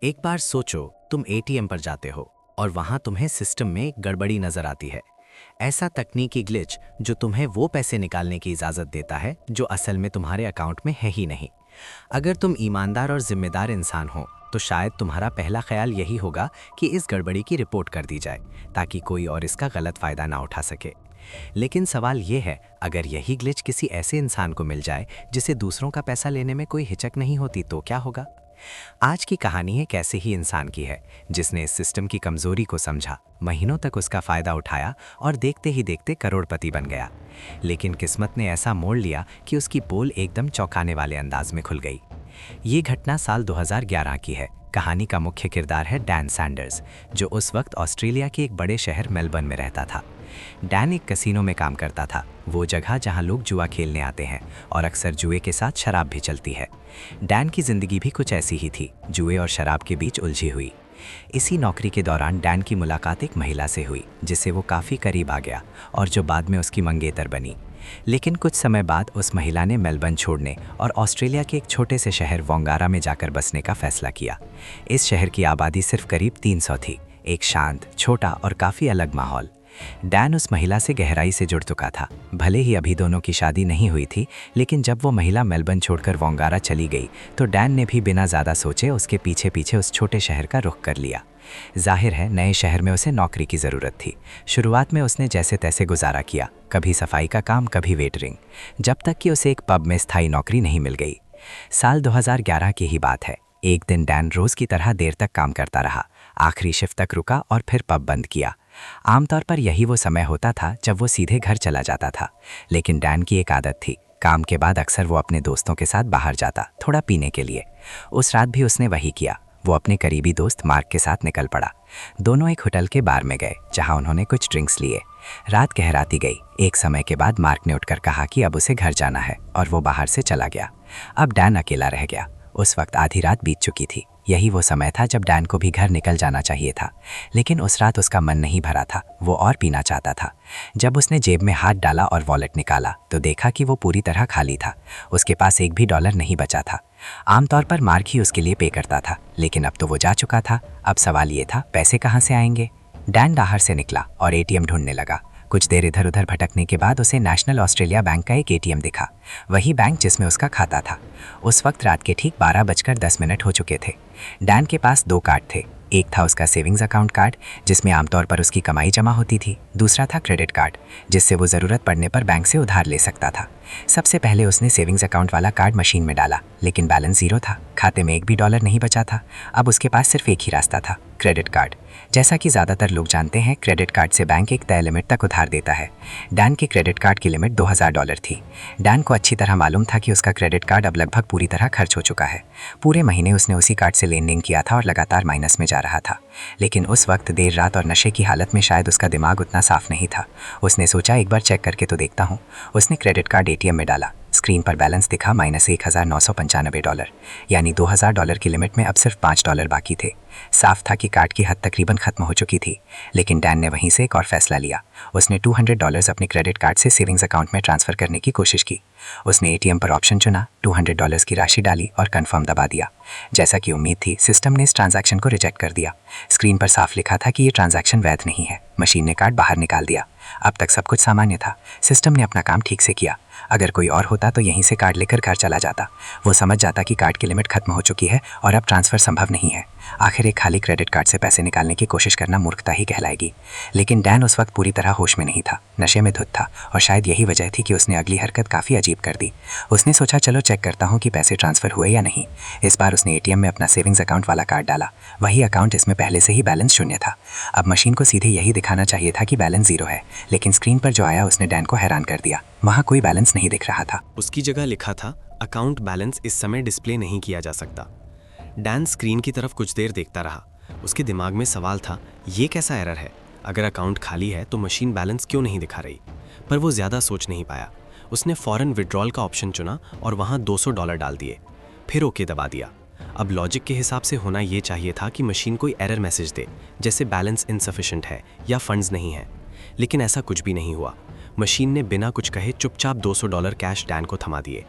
एक बार सोचो, तुम एटीएम पर जाते हो और वहां तुम्हें सिस्टम में एक गड़बड़ी नजर आती है। ऐसा तकनीकी ग्लिच जो तुम्हें वो पैसे निकालने की इजाजत देता है जो असल में तुम्हारे अकाउंट में है ही नहीं। अगर तुम ईमानदार और जिम्मेदार इंसान हो तो शायद तुम्हारा पहला ख्याल यही होगा कि इस गड़बड़ी की रिपोर्ट कर दी जाए ताकि कोई और इसका गलत फायदा ना उठा सके। लेकिन सवाल ये है, अगर यही ग्लिच किसी ऐसे इंसान को मिल जाए जिसे दूसरों का पैसा लेने में कोई हिचक नहीं होती तो क्या होगा? आज की कहानी एक ऐसे ही इंसान की है जिसने इस सिस्टम की कमजोरी को समझा, महीनों तक उसका फायदा उठाया और देखते ही देखते करोड़पति बन गया। लेकिन किस्मत ने ऐसा मोड़ लिया कि उसकी पोल एकदम चौंकाने वाले अंदाज में खुल गई। ये घटना साल 2011 की है। कहानी का मुख्य किरदार है डैन सैंडर्स, जो उस वक्त ऑस्ट्रेलिया के एक बड़े शहर मेलबर्न में रहता था। डैन एक कसिनो में काम करता था, वो जगह जहां लोग जुआ खेलने आते हैं और अक्सर जुए के साथ शराब भी चलती है। डैन की जिंदगी भी कुछ ऐसी ही थी, जुए और शराब के बीच उलझी हुई। इसी नौकरी के दौरान डैन की मुलाकात एक महिला से हुई जिससे वो काफ़ी करीब आ गया और जो बाद में उसकी मंगेतर बनी। लेकिन कुछ समय बाद उस महिला ने मेलबर्न छोड़ने और ऑस्ट्रेलिया के एक छोटे से शहर वोंगारा में जाकर बसने का फैसला किया। इस शहर की आबादी सिर्फ करीब 300 थी, एक शांत, छोटा और काफ़ी अलग माहौल। डैन उस महिला से गहराई से जुड़ चुका था। भले ही अभी दोनों की शादी नहीं हुई थी, लेकिन जब वो महिला मेलबर्न छोड़कर वोंगारा चली गई तो डैन ने भी बिना ज़्यादा सोचे उसके पीछे पीछे उस छोटे शहर का रुख कर लिया। जाहिर है, नए शहर में उसे नौकरी की ज़रूरत थी। शुरुआत में उसने जैसे तैसे गुजारा किया, कभी सफाई का काम, कभी वेटरिंग, जब तक कि उसे एक पब में स्थायी नौकरी नहीं मिल गई। साल 2011 की ही बात है। एक दिन डैन रोज़ की तरह देर तक काम करता रहा, आखिरी शिफ्ट तक रुका और फिर पब बंद किया। आमतौर पर यही वो समय होता था जब वो सीधे घर चला जाता था, लेकिन डैन की एक आदत थी, काम के बाद अक्सर वो अपने दोस्तों के साथ बाहर जाता, थोड़ा पीने के लिए। उस रात भी उसने वही किया। वो अपने करीबी दोस्त मार्क के साथ निकल पड़ा। दोनों एक होटल के बार में गए जहां उन्होंने कुछ ड्रिंक्स लिए। रात गहराती गई। एक समय के बाद मार्क ने उठकर कहा कि अब उसे घर जाना है और वो बाहर से चला गया। अब डैन अकेला रह गया। उस वक्त आधी रात बीत चुकी थी। यही वो समय था जब डैन को भी घर निकल जाना चाहिए था, लेकिन उस रात उसका मन नहीं भरा था, वो और पीना चाहता था। जब उसने जेब में हाथ डाला और वॉलेट निकाला तो देखा कि वो पूरी तरह खाली था। उसके पास एक भी डॉलर नहीं बचा था। आमतौर पर मार्क ही उसके लिए पे करता था, लेकिन अब तो वो जा चुका था। अब सवाल ये था, पैसे कहाँ से आएंगे? डैन बाहर से निकला और एटीएम ढूंढने लगा। कुछ देर इधर उधर भटकने के बाद उसे नेशनल ऑस्ट्रेलिया बैंक का एक एटीएम दिखा, वही बैंक जिसमें उसका खाता था। उस वक्त रात के ठीक 12:10 हो चुके थे। डैन के पास 2 कार्ड थे। एक था उसका सेविंग्स अकाउंट कार्ड, जिसमें आमतौर पर उसकी कमाई जमा होती थी। दूसरा था क्रेडिट कार्ड, जिससे वो ज़रूरत पड़ने पर बैंक से उधार ले सकता था। सबसे पहले उसने सेविंग्स अकाउंट वाला कार्ड मशीन में डाला, लेकिन बैलेंस ज़ीरो था। खाते में एक भी डॉलर नहीं बचा था। अब उसके पास सिर्फ एक ही रास्ता था, क्रेडिट कार्ड। जैसा कि ज़्यादातर लोग जानते हैं, क्रेडिट कार्ड से बैंक एक तय लिमिट तक उधार देता है। डैन के क्रेडिट कार्ड की लिमिट $2000 थी। डैन को अच्छी तरह मालूम था कि उसका क्रेडिट कार्ड अब लगभग पूरी तरह खर्च हो चुका है। पूरे महीने उसने उसी कार्ड से लेन देन किया था और लगातार माइनस में जा रहा था। लेकिन उस वक्त देर रात और नशे की हालत में शायद उसका दिमाग उतना साफ नहीं था। उसने सोचा, एक बार चेक करके तो देखता हूँ। उसने क्रेडिट कार्ड एटीएम में डाला। स्क्रीन पर बैलेंस दिखा $1995, यानी $2000 की लिमिट में अब सिर्फ $5 बाकी थे। साफ था कि कार्ड की हद तकरीबन खत्म हो चुकी थी। लेकिन डैन ने वहीं से एक और फैसला लिया। उसने $200 अपने क्रेडिट कार्ड से सेविंग्स अकाउंट में ट्रांसफ़र करने की कोशिश की। उसने एटीएम पर ऑप्शन चुना, $200 की राशि डाली और कन्फर्म दबा दिया। जैसा कि उम्मीद थी, सिस्टम ने इस ट्रांजैक्शन को रिजेक्ट कर दिया। स्क्रीन पर साफ लिखा था कि ये ट्रांजैक्शन वैध नहीं है। मशीन ने कार्ड बाहर निकाल दिया। अब तक सब कुछ सामान्य था। सिस्टम ने अपना काम ठीक से किया। अगर कोई और होता तो यहीं से कार्ड लेकर घर चला जाता। वो समझ जाता कि कार्ड की लिमिट खत्म हो चुकी है और अब ट्रांसफ़र संभव नहीं है। आखिर एक खाली क्रेडिट कार्ड से पैसे निकालने की कोशिश करना मूर्खता ही कहलाएगी। लेकिन डैन उस वक्त पूरी तरह होश में नहीं था, नशे में धुत था, और शायद यही वजह थी कि उसने अगली हरकत काफ़ी अजीब कर दी। उसने सोचा, चलो चेक करता हूँ कि पैसे ट्रांसफ़र हुए या नहीं। इस बार उसने एटीएम में अपना सेविंग्स अकाउंट वाला कार्ड डाला, वही अकाउंट जिसमें पहले से ही बैलेंस शून्य था। अब मशीन को सीधे यही दिखाना चाहिए था कि बैलेंस ज़ीरो है, लेकिन स्क्रीन पर जो आया उसने डैन को हैरान कर दिया। वहाँ कोई बैलेंस नहीं दिख रहा था। उसकी जगह लिखा था, अकाउंट बैलेंस इस समय डिस्प्ले नहीं किया जा सकता। डैन स्क्रीन की तरफ कुछ देर देखता रहा। उसके दिमाग में सवाल था, ये कैसा एरर है? अगर अकाउंट खाली है तो मशीन बैलेंस क्यों नहीं दिखा रही? पर वो ज़्यादा सोच नहीं पाया। उसने फ़ौरन विड्रॉल का ऑप्शन चुना और वहाँ $200 डाल दिए, फिर ओके दबा दिया। अब लॉजिक के हिसाब से होना ये चाहिए था कि मशीन कोई एरर मैसेज दे, जैसे बैलेंस इनसफिशिएंट है या फंड्स नहीं है। लेकिन ऐसा कुछ भी नहीं हुआ। मशीन ने बिना कुछ कहे चुपचाप $200 कैश डैन को थमा दिए।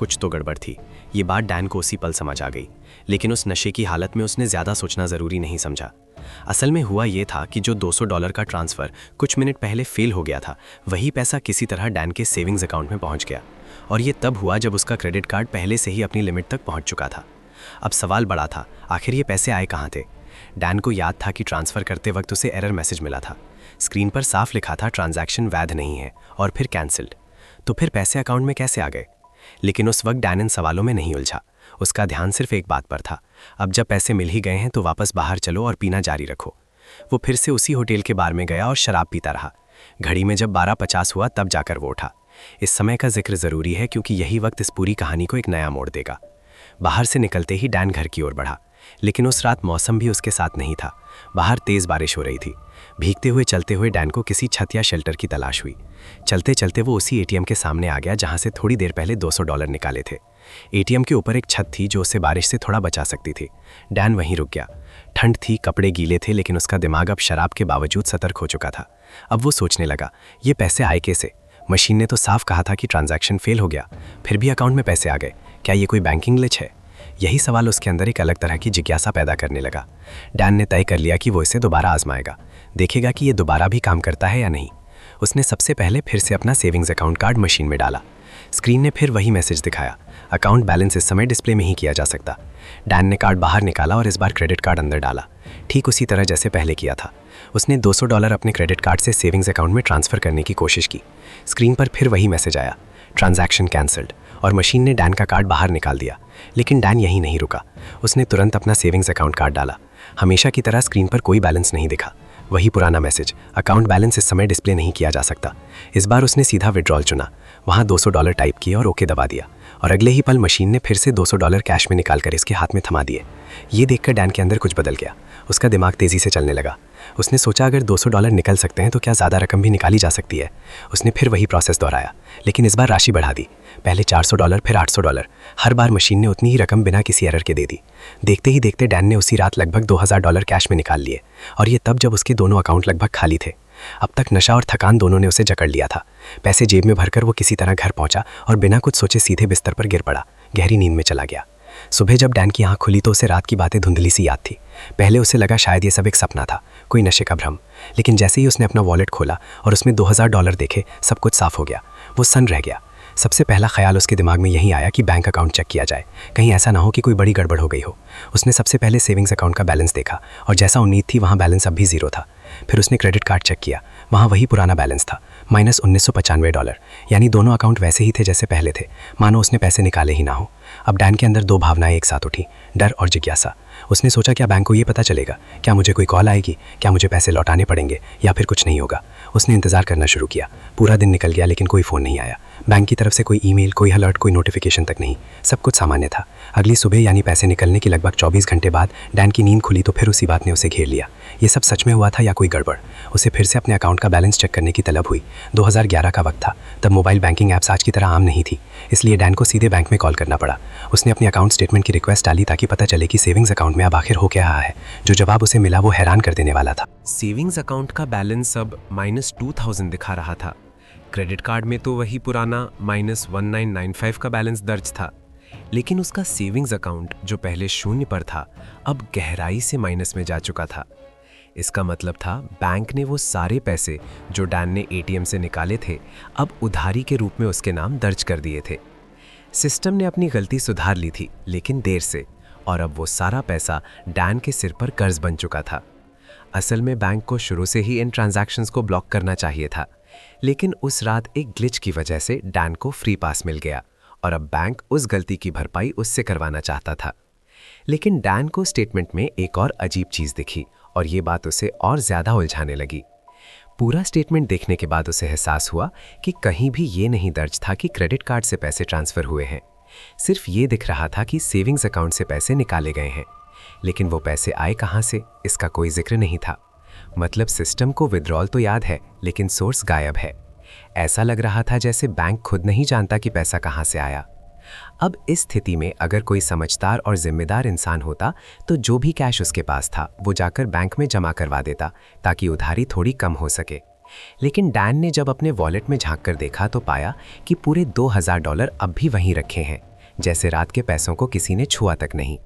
कुछ तो गड़बड़ थी। ये बात डैन को उसी पल समझ आ गई, लेकिन उस नशे की हालत में उसने ज़्यादा सोचना ज़रूरी नहीं समझा। असल में हुआ ये था कि जो $200 का ट्रांसफ़र कुछ मिनट पहले फेल हो गया था, वही पैसा किसी तरह डैन के सेविंग्स अकाउंट में पहुंच गया। और ये तब हुआ जब उसका क्रेडिट कार्ड पहले से ही अपनी लिमिट तक पहुंच चुका था। अब सवाल बड़ा था, आखिर ये पैसे आए कहाँ थे? डैन को याद था कि ट्रांसफ़र करते वक्त उसे एरर मैसेज मिला था। स्क्रीन पर साफ लिखा था ट्रांजैक्शन वैध नहीं है और फिर कैंसिल्ड। तो फिर पैसे अकाउंट में कैसे आ गए? लेकिन उस वक्त डैन इन सवालों में नहीं उलझा। उसका ध्यान सिर्फ एक बात पर था, अब जब पैसे मिल ही गए हैं तो वापस बाहर चलो और पीना जारी रखो। वो फिर से उसी होटल के बार में गया और शराब पीता रहा। घड़ी में जब 12:50 हुआ तब जाकर वो उठा। इस समय का जिक्र ज़रूरी है क्योंकि यही वक्त इस पूरी कहानी को एक नया मोड़ देगा। बाहर से निकलते ही डैन घर की ओर बढ़ा, लेकिन उस रात मौसम भी उसके साथ नहीं था। बाहर तेज़ बारिश हो रही थी। भीगते हुए चलते हुए डैन को किसी छत या शेल्टर की तलाश हुई। चलते चलते वो उसी एटीएम के सामने आ गया जहां से थोड़ी देर पहले $200 निकाले थे। एटीएम के ऊपर एक छत थी जो उसे बारिश से थोड़ा बचा सकती थी। डैन वहीं रुक गया। ठंड थी, कपड़े गीले थे, लेकिन उसका दिमाग अब शराब के बावजूद सतर्क हो चुका था। अब वो सोचने लगा, ये पैसे आए कैसे? मशीन ने तो साफ कहा था कि ट्रांजैक्शन फेल हो गया, फिर भी अकाउंट में पैसे आ गए। क्या ये कोई बैंकिंग ग्लिच है? यही सवाल उसके अंदर एक अलग तरह की जिज्ञासा पैदा करने लगा। डैन ने तय कर लिया कि वो इसे दोबारा आजमाएगा, देखेगा कि ये दोबारा भी काम करता है या नहीं। उसने सबसे पहले फिर से अपना सेविंग्स अकाउंट कार्ड मशीन में डाला। स्क्रीन ने फिर वही मैसेज दिखाया, अकाउंट बैलेंस इस समय डिस्प्ले में ही किया जा सकता। डैन ने कार्ड बाहर निकाला और इस बार क्रेडिट कार्ड अंदर डाला, ठीक उसी तरह जैसे पहले किया था। उसने $200 अपने क्रेडिट कार्ड से सेविंग्स अकाउंट में ट्रांसफ़र करने की कोशिश की। स्क्रीन पर फिर वही मैसेज आया, ट्रांजैक्शन कैंसल्ड, और मशीन ने डैन का कार्ड बाहर निकाल दिया। लेकिन डैन यहीं नहीं रुका। उसने तुरंत अपना सेविंग्स अकाउंट कार्ड डाला। हमेशा की तरह स्क्रीन पर कोई बैलेंस नहीं दिखा। वही पुराना मैसेज, अकाउंट बैलेंस इस समय डिस्प्ले नहीं किया जा सकता। इस बार उसने सीधा विड्रॉल चुना, वहाँ $200 टाइप किया और ओके दबा दिया। और अगले ही पल मशीन ने फिर से $200 कैश में निकालकर इसके हाथ में थमा दिए। ये देखकर डैन के अंदर कुछ बदल गया। उसका दिमाग तेज़ी से चलने लगा। उसने सोचा, अगर $200 निकल सकते हैं तो क्या ज़्यादा रकम भी निकाली जा सकती है। उसने फिर वही प्रोसेस दोहराया, लेकिन इस बार राशि बढ़ा दी। पहले $400, फिर $800। हर बार मशीन ने उतनी ही रकम बिना किसी एरर के दे दी। देखते ही देखते डैन ने उसी रात लगभग $2000 कैश में निकाल लिए, और ये तब जब उसके दोनों अकाउंट लगभग खाली थे। अब तक नशा और थकान दोनों ने उसे जकड़ लिया था। पैसे जेब में भरकर वो किसी तरह घर पहुंचा और बिना कुछ सोचे सीधे बिस्तर पर गिर पड़ा, गहरी नींद में चला गया। सुबह जब डैन की आंख खुली तो उसे रात की बातें धुंधली सी याद थी। पहले उसे लगा शायद ये सब एक सपना था, कोई नशे का भ्रम। लेकिन जैसे ही उसने अपना वॉलेट खोला और उसमें $2000 देखे, सब कुछ साफ हो गया। वो सन्न रह गया। सबसे पहला ख्याल उसके दिमाग में यही आया कि बैंक अकाउंट चेक किया जाए, कहीं ऐसा ना हो कि कोई बड़ी गड़बड़ हो गई हो। उसने सबसे पहले सेविंग्स अकाउंट का बैलेंस देखा और जैसा उम्मीद थी वहाँ बैलेंस अब भी ज़ीरो था। फिर उसने क्रेडिट कार्ड चेक किया, वहाँ वही पुराना बैलेंस था, -$1995। यानी दोनों अकाउंट वैसे ही थे जैसे पहले थे, मानो उसने पैसे निकाले ही ना हो। अब डैन के अंदर दो भावनाएं एक साथ उठी, डर और जिज्ञासा। उसने सोचा, क्या बैंक को ये पता चलेगा? क्या मुझे कोई कॉल आएगी? क्या मुझे पैसे लौटाने पड़ेंगे या फिर कुछ नहीं होगा? उसने इंतज़ार करना शुरू किया। पूरा दिन निकल गया लेकिन कोई फ़ोन नहीं आया। बैंक की तरफ से कोई ईमेल, कोई अलर्ट, कोई नोटिफिकेशन तक नहीं। सब कुछ सामान्य था। अगली सुबह यानी पैसे निकलने के लगभग 24 घंटे बाद डैन की नींद खुली तो फिर उसी बात ने उसे घेर लिया। ये सब सच में हुआ था या कोई गड़बड़? उसे फिर से अपने अकाउंट का बैलेंस चेक करने की तलब हुई। 2011 का वक्त था, तब मोबाइल बैंकिंग ऐप्स आज की तरह आम नहीं थी, इसलिए डैन को सीधे बैंक में कॉल करना पड़ा। उसने अपनी अकाउंट स्टेटमेंट की रिक्वेस्ट डाली ताकि पता चले कि सेविंग्स अकाउंट में अब आखिर हो क्या रहा है। जो जवाब उसे मिला वो हैरान कर देने वाला था। सेविंग्स अकाउंट का बैलेंस अब -2000 दिखा रहा था। क्रेडिट कार्ड में तो वही पुराना -1995 का बैलेंस दर्ज था, लेकिन उसका सेविंग्स अकाउंट जो पहले शून्य पर था अब गहराई से माइनस में जा चुका था। इसका मतलब था बैंक ने वो सारे पैसे जो डैन ने एटीएम से निकाले थे अब उधारी के रूप में उसके नाम दर्ज कर दिए थे। सिस्टम ने अपनी गलती सुधार ली थी, लेकिन देर से, और अब वो सारा पैसा डैन के सिर पर कर्ज बन चुका था। असल में बैंक को शुरू से ही इन ट्रांजैक्शंस को ब्लॉक करना चाहिए था, लेकिन उस रात एक ग्लिच की वजह से डैन को फ्री पास मिल गया और अब बैंक उस गलती की भरपाई उससे करवाना चाहता था। लेकिन डैन को स्टेटमेंट में एक और अजीब चीज़ दिखी और ये बात उसे और ज़्यादा उलझाने लगी। पूरा स्टेटमेंट देखने के बाद उसे एहसास हुआ कि कहीं भी ये नहीं दर्ज था कि क्रेडिट कार्ड से पैसे ट्रांसफ़र हुए हैं। सिर्फ ये दिख रहा था कि सेविंग्स अकाउंट से पैसे निकाले गए हैं, लेकिन वो पैसे आए कहाँ से, इसका कोई जिक्र नहीं था। मतलब सिस्टम को विड्रॉल तो याद है, लेकिन सोर्स गायब है। ऐसा लग रहा था जैसे बैंक खुद नहीं जानता कि पैसा कहाँ से आया। अब इस स्थिति में अगर कोई समझदार और जिम्मेदार इंसान होता तो जो भी कैश उसके पास था वो जाकर बैंक में जमा करवा देता ताकि उधारी थोड़ी कम हो सके। लेकिन डैन ने जब अपने वॉलेट में झांक कर देखा तो पाया कि पूरे $2000 अब भी वहीं रखे हैं, जैसे रात के पैसों को किसी ने छुआ तक नहीं।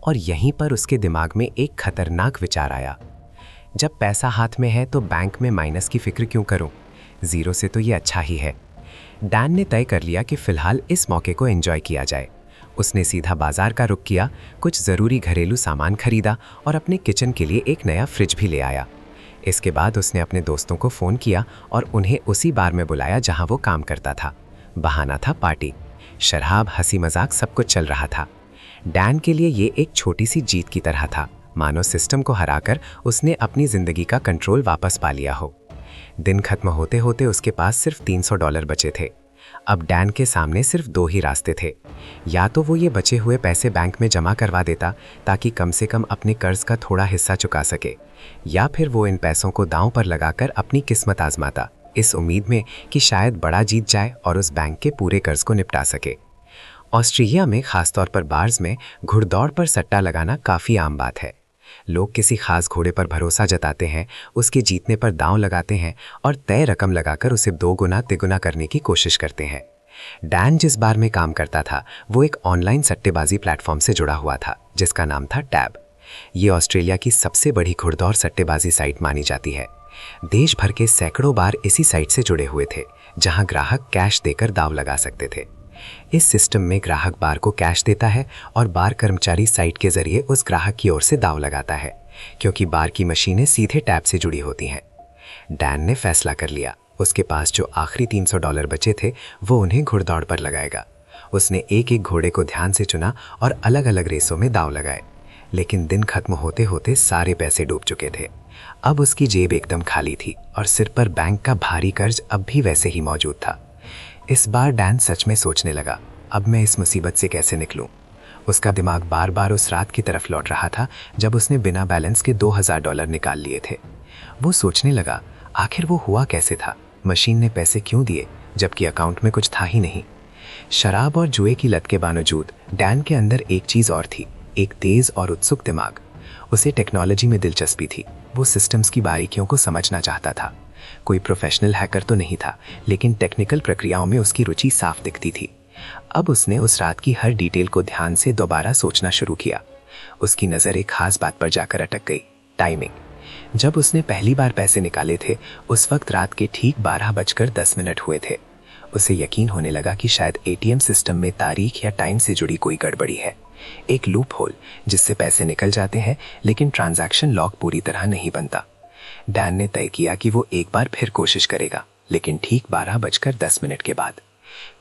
और यहीं पर उसके दिमाग में एक खतरनाक विचार आया। जब पैसा हाथ में है तो बैंक में माइनस की फिक्र क्यों करूं? जीरो से तो ये अच्छा ही है। डैन ने तय कर लिया कि फिलहाल इस मौके को एंजॉय किया जाए। उसने सीधा बाजार का रुख किया, कुछ ज़रूरी घरेलू सामान खरीदा और अपने किचन के लिए एक नया फ्रिज भी ले आया। इसके बाद उसने अपने दोस्तों को फ़ोन किया और उन्हें उसी बार में बुलाया जहां वो काम करता था। बहाना था पार्टी, शराब, हंसी मजाक सब कुछ चल रहा था। डैन के लिए ये एक छोटी सी जीत की तरह था, मानो सिस्टम को हराकर उसने अपनी ज़िंदगी का कंट्रोल वापस पा लिया हो। दिन खत्म होते होते उसके पास सिर्फ $300 बचे थे। अब डैन के सामने सिर्फ दो ही रास्ते थे। या तो वो ये बचे हुए पैसे बैंक में जमा करवा देता ताकि कम से कम अपने कर्ज का थोड़ा हिस्सा चुका सके, या फिर वो इन पैसों को दांव पर लगाकर अपनी किस्मत आजमाता, इस उम्मीद में कि शायद बड़ा जीत जाए और उस बैंक के पूरे कर्ज को निपटा सके। ऑस्ट्रेलिया में, खासतौर पर बार्स में, घुड़दौड़ पर सट्टा लगाना काफ़ी आम बात है। लोग किसी खास घोड़े पर भरोसा जताते हैं, उसके जीतने पर दांव लगाते हैं और तय रकम लगाकर उसे 2 गुना तिगुना करने की कोशिश करते हैं। डैन जिस बार में काम करता था वो एक ऑनलाइन सट्टेबाजी प्लेटफॉर्म से जुड़ा हुआ था जिसका नाम था टैब। ये ऑस्ट्रेलिया की सबसे बड़ी घुड़दौड़ सट्टेबाजी साइट मानी जाती है। देश भर के सैकड़ों बार इसी साइट से जुड़े हुए थे जहां ग्राहक कैश देकर दांव लगा सकते थे। इस सिस्टम में ग्राहक बार को कैश देता है और बार कर्मचारी साइट के जरिए उस ग्राहक की ओर से दांव लगाता है, क्योंकि बार की मशीनें सीधे टैब से जुड़ी होती हैं। डैन ने फैसला कर लिया, उसके पास जो आखिरी $300 बचे थे वो उन्हें घुड़दौड़ पर लगाएगा। उसने एक एक घोड़े को ध्यान से चुना और अलग अलग रेसों में दांव लगाए, लेकिन दिन खत्म होते होते सारे पैसे डूब चुके थे। अब उसकी जेब एकदम खाली थी और सिर पर बैंक का भारी कर्ज अब भी वैसे ही मौजूद था। इस बार डैन सच में सोचने लगा, अब मैं इस मुसीबत से कैसे निकलूं? उसका दिमाग बार बार उस रात की तरफ लौट रहा था जब उसने बिना बैलेंस के $2000 निकाल लिए थे। वो सोचने लगा, आखिर वो हुआ कैसे था? मशीन ने पैसे क्यों दिए जबकि अकाउंट में कुछ था ही नहीं? शराब और जुए की लत के बावजूद डैन के अंदर एक चीज़ और थी, एक तेज़ और उत्सुक दिमाग। उसे टेक्नोलॉजी में दिलचस्पी थी। वो सिस्टम्स की बारीकियों को समझना चाहता था। कोई प्रोफेशनल हैकर तो नहीं था, लेकिन टेक्निकल प्रक्रियाओं में उसकी रुचि साफ दिखती थी। अब उसने उस रात की हर डिटेल को ध्यान से दोबारा सोचना शुरू किया। उसकी नज़र एक खास बात पर जाकर अटक गई, टाइमिंग। जब उसने पहली बार पैसे निकाले थे उस वक्त रात के ठीक 12:10 हुए थे। उसे यकीन होने लगा कि शायद एटीएम सिस्टम में तारीख या टाइम से जुड़ी कोई गड़बड़ी है, एक लूप होल जिससे पैसे निकल जाते हैं लेकिन ट्रांजैक्शन लॉक पूरी तरह नहीं बनता। डैन ने तय किया कि वो एक बार फिर कोशिश करेगा, लेकिन ठीक 12:10 के बाद।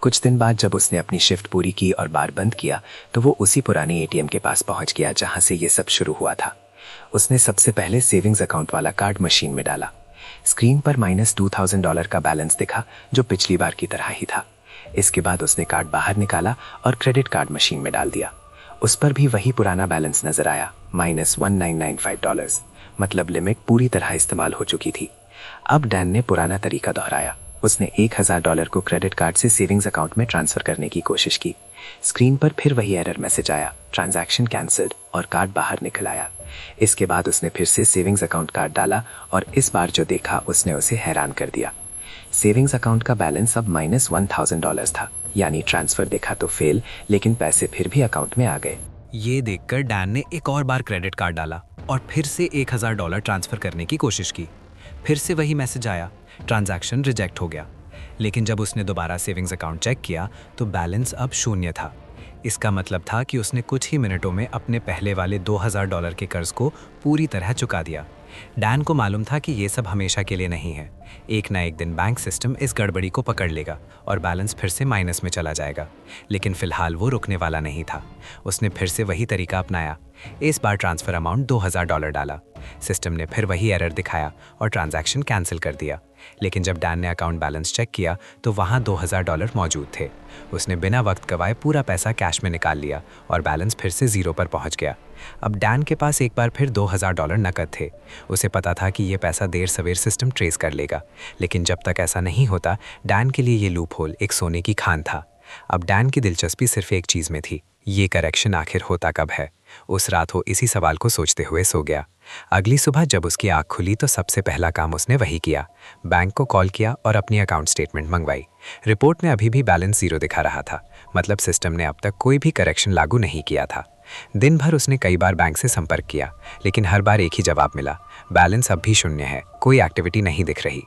कुछ दिन बाद जब उसने अपनी शिफ्ट पूरी की और बार बंद किया तो वो उसी पुराने एटीएम के पास पहुंच गया जहां से ये सब शुरू हुआ था। उसने सबसे पहले सेविंग्स अकाउंट वाला कार्ड मशीन में डाला। स्क्रीन पर -$2000 का बैलेंस दिखा, जो पिछली बार की तरह ही था। इसके बाद उसने कार्ड बाहर निकाला और क्रेडिट कार्ड मशीन में डाल दिया। उस पर भी वही पुराना बैलेंस नजर आया, -$1995। मतलब लिमिट पूरी तरह इस्तेमाल हो चुकी थी। अब डैन ने पुराना तरीका दोहराया। उसने $1000 को क्रेडिट कार्ड से सेविंग्स अकाउंट में ट्रांसफर करने की कोशिश की। स्क्रीन पर फिर वही एरर मैसेज आया, ट्रांजैक्शन कैंसिल्ड, और कार्ड बाहर निकल आया। इसके बाद उसने फिर से सेविंग्स अकाउंट कार्ड डाला और इस बार जो देखा उसने उसे हैरान कर दिया। सेविंग्स अकाउंट का बैलेंस अब -$1000 था, यानी ट्रांसफर देखा तो फेल, लेकिन पैसे फिर भी अकाउंट में आ गए। ये देखकर डैन ने एक और बार क्रेडिट कार्ड डाला और फिर से $1000 ट्रांसफर करने की कोशिश की। फिर से वही मैसेज आया, ट्रांजैक्शन रिजेक्ट हो गया। लेकिन जब उसने दोबारा सेविंग्स अकाउंट चेक किया तो बैलेंस अब शून्य था। इसका मतलब था कि उसने कुछ ही मिनटों में अपने पहले वाले $2000 के कर्ज को पूरी तरह चुका दिया। डैन को मालूम था कि ये सब हमेशा के लिए नहीं है। एक ना एक दिन बैंक सिस्टम इस गड़बड़ी को पकड़ लेगा और बैलेंस फिर से माइनस में चला जाएगा। लेकिन फिलहाल वो रुकने वाला नहीं था। उसने फिर से वही तरीका अपनाया। इस बार ट्रांसफर अमाउंट $2000 डाला। सिस्टम ने फिर वही एरर दिखाया और ट्रांजैक्शन कैंसिल कर दिया। लेकिन जब डैन ने अकाउंट बैलेंस चेक किया तो वहाँ $2000 मौजूद थे। उसने बिना वक्त गवाए पूरा पैसा कैश में निकाल लिया और बैलेंस फिर से 0 पर पहुँच गया। अब डैन के पास एक बार फिर $2000 नकद थे। उसे पता था कि ये पैसा देर सवेर सिस्टम ट्रेस कर लेगा, लेकिन जब तक ऐसा नहीं होता डैन के लिए ये लूप होल एक सोने की खान था। अब डैन की दिलचस्पी सिर्फ एक चीज़ में थी, ये करेक्शन आखिर होता कब है। उस रात वो इसी सवाल को सोचते हुए सो गया। अगली सुबह जब उसकी आँख खुली तो सबसे पहला काम उसने वही किया। बैंक को कॉल किया और अपनी अकाउंट स्टेटमेंट मंगवाई। रिपोर्ट में अभी भी बैलेंस जीरो दिखा रहा था, मतलब सिस्टम ने अब तक कोई भी करेक्शन लागू नहीं किया था। दिन भर उसने कई बार बैंक से संपर्क किया, लेकिन हर बार एक ही जवाब मिला, बैलेंस अब भी शून्य है, कोई एक्टिविटी नहीं दिख रही।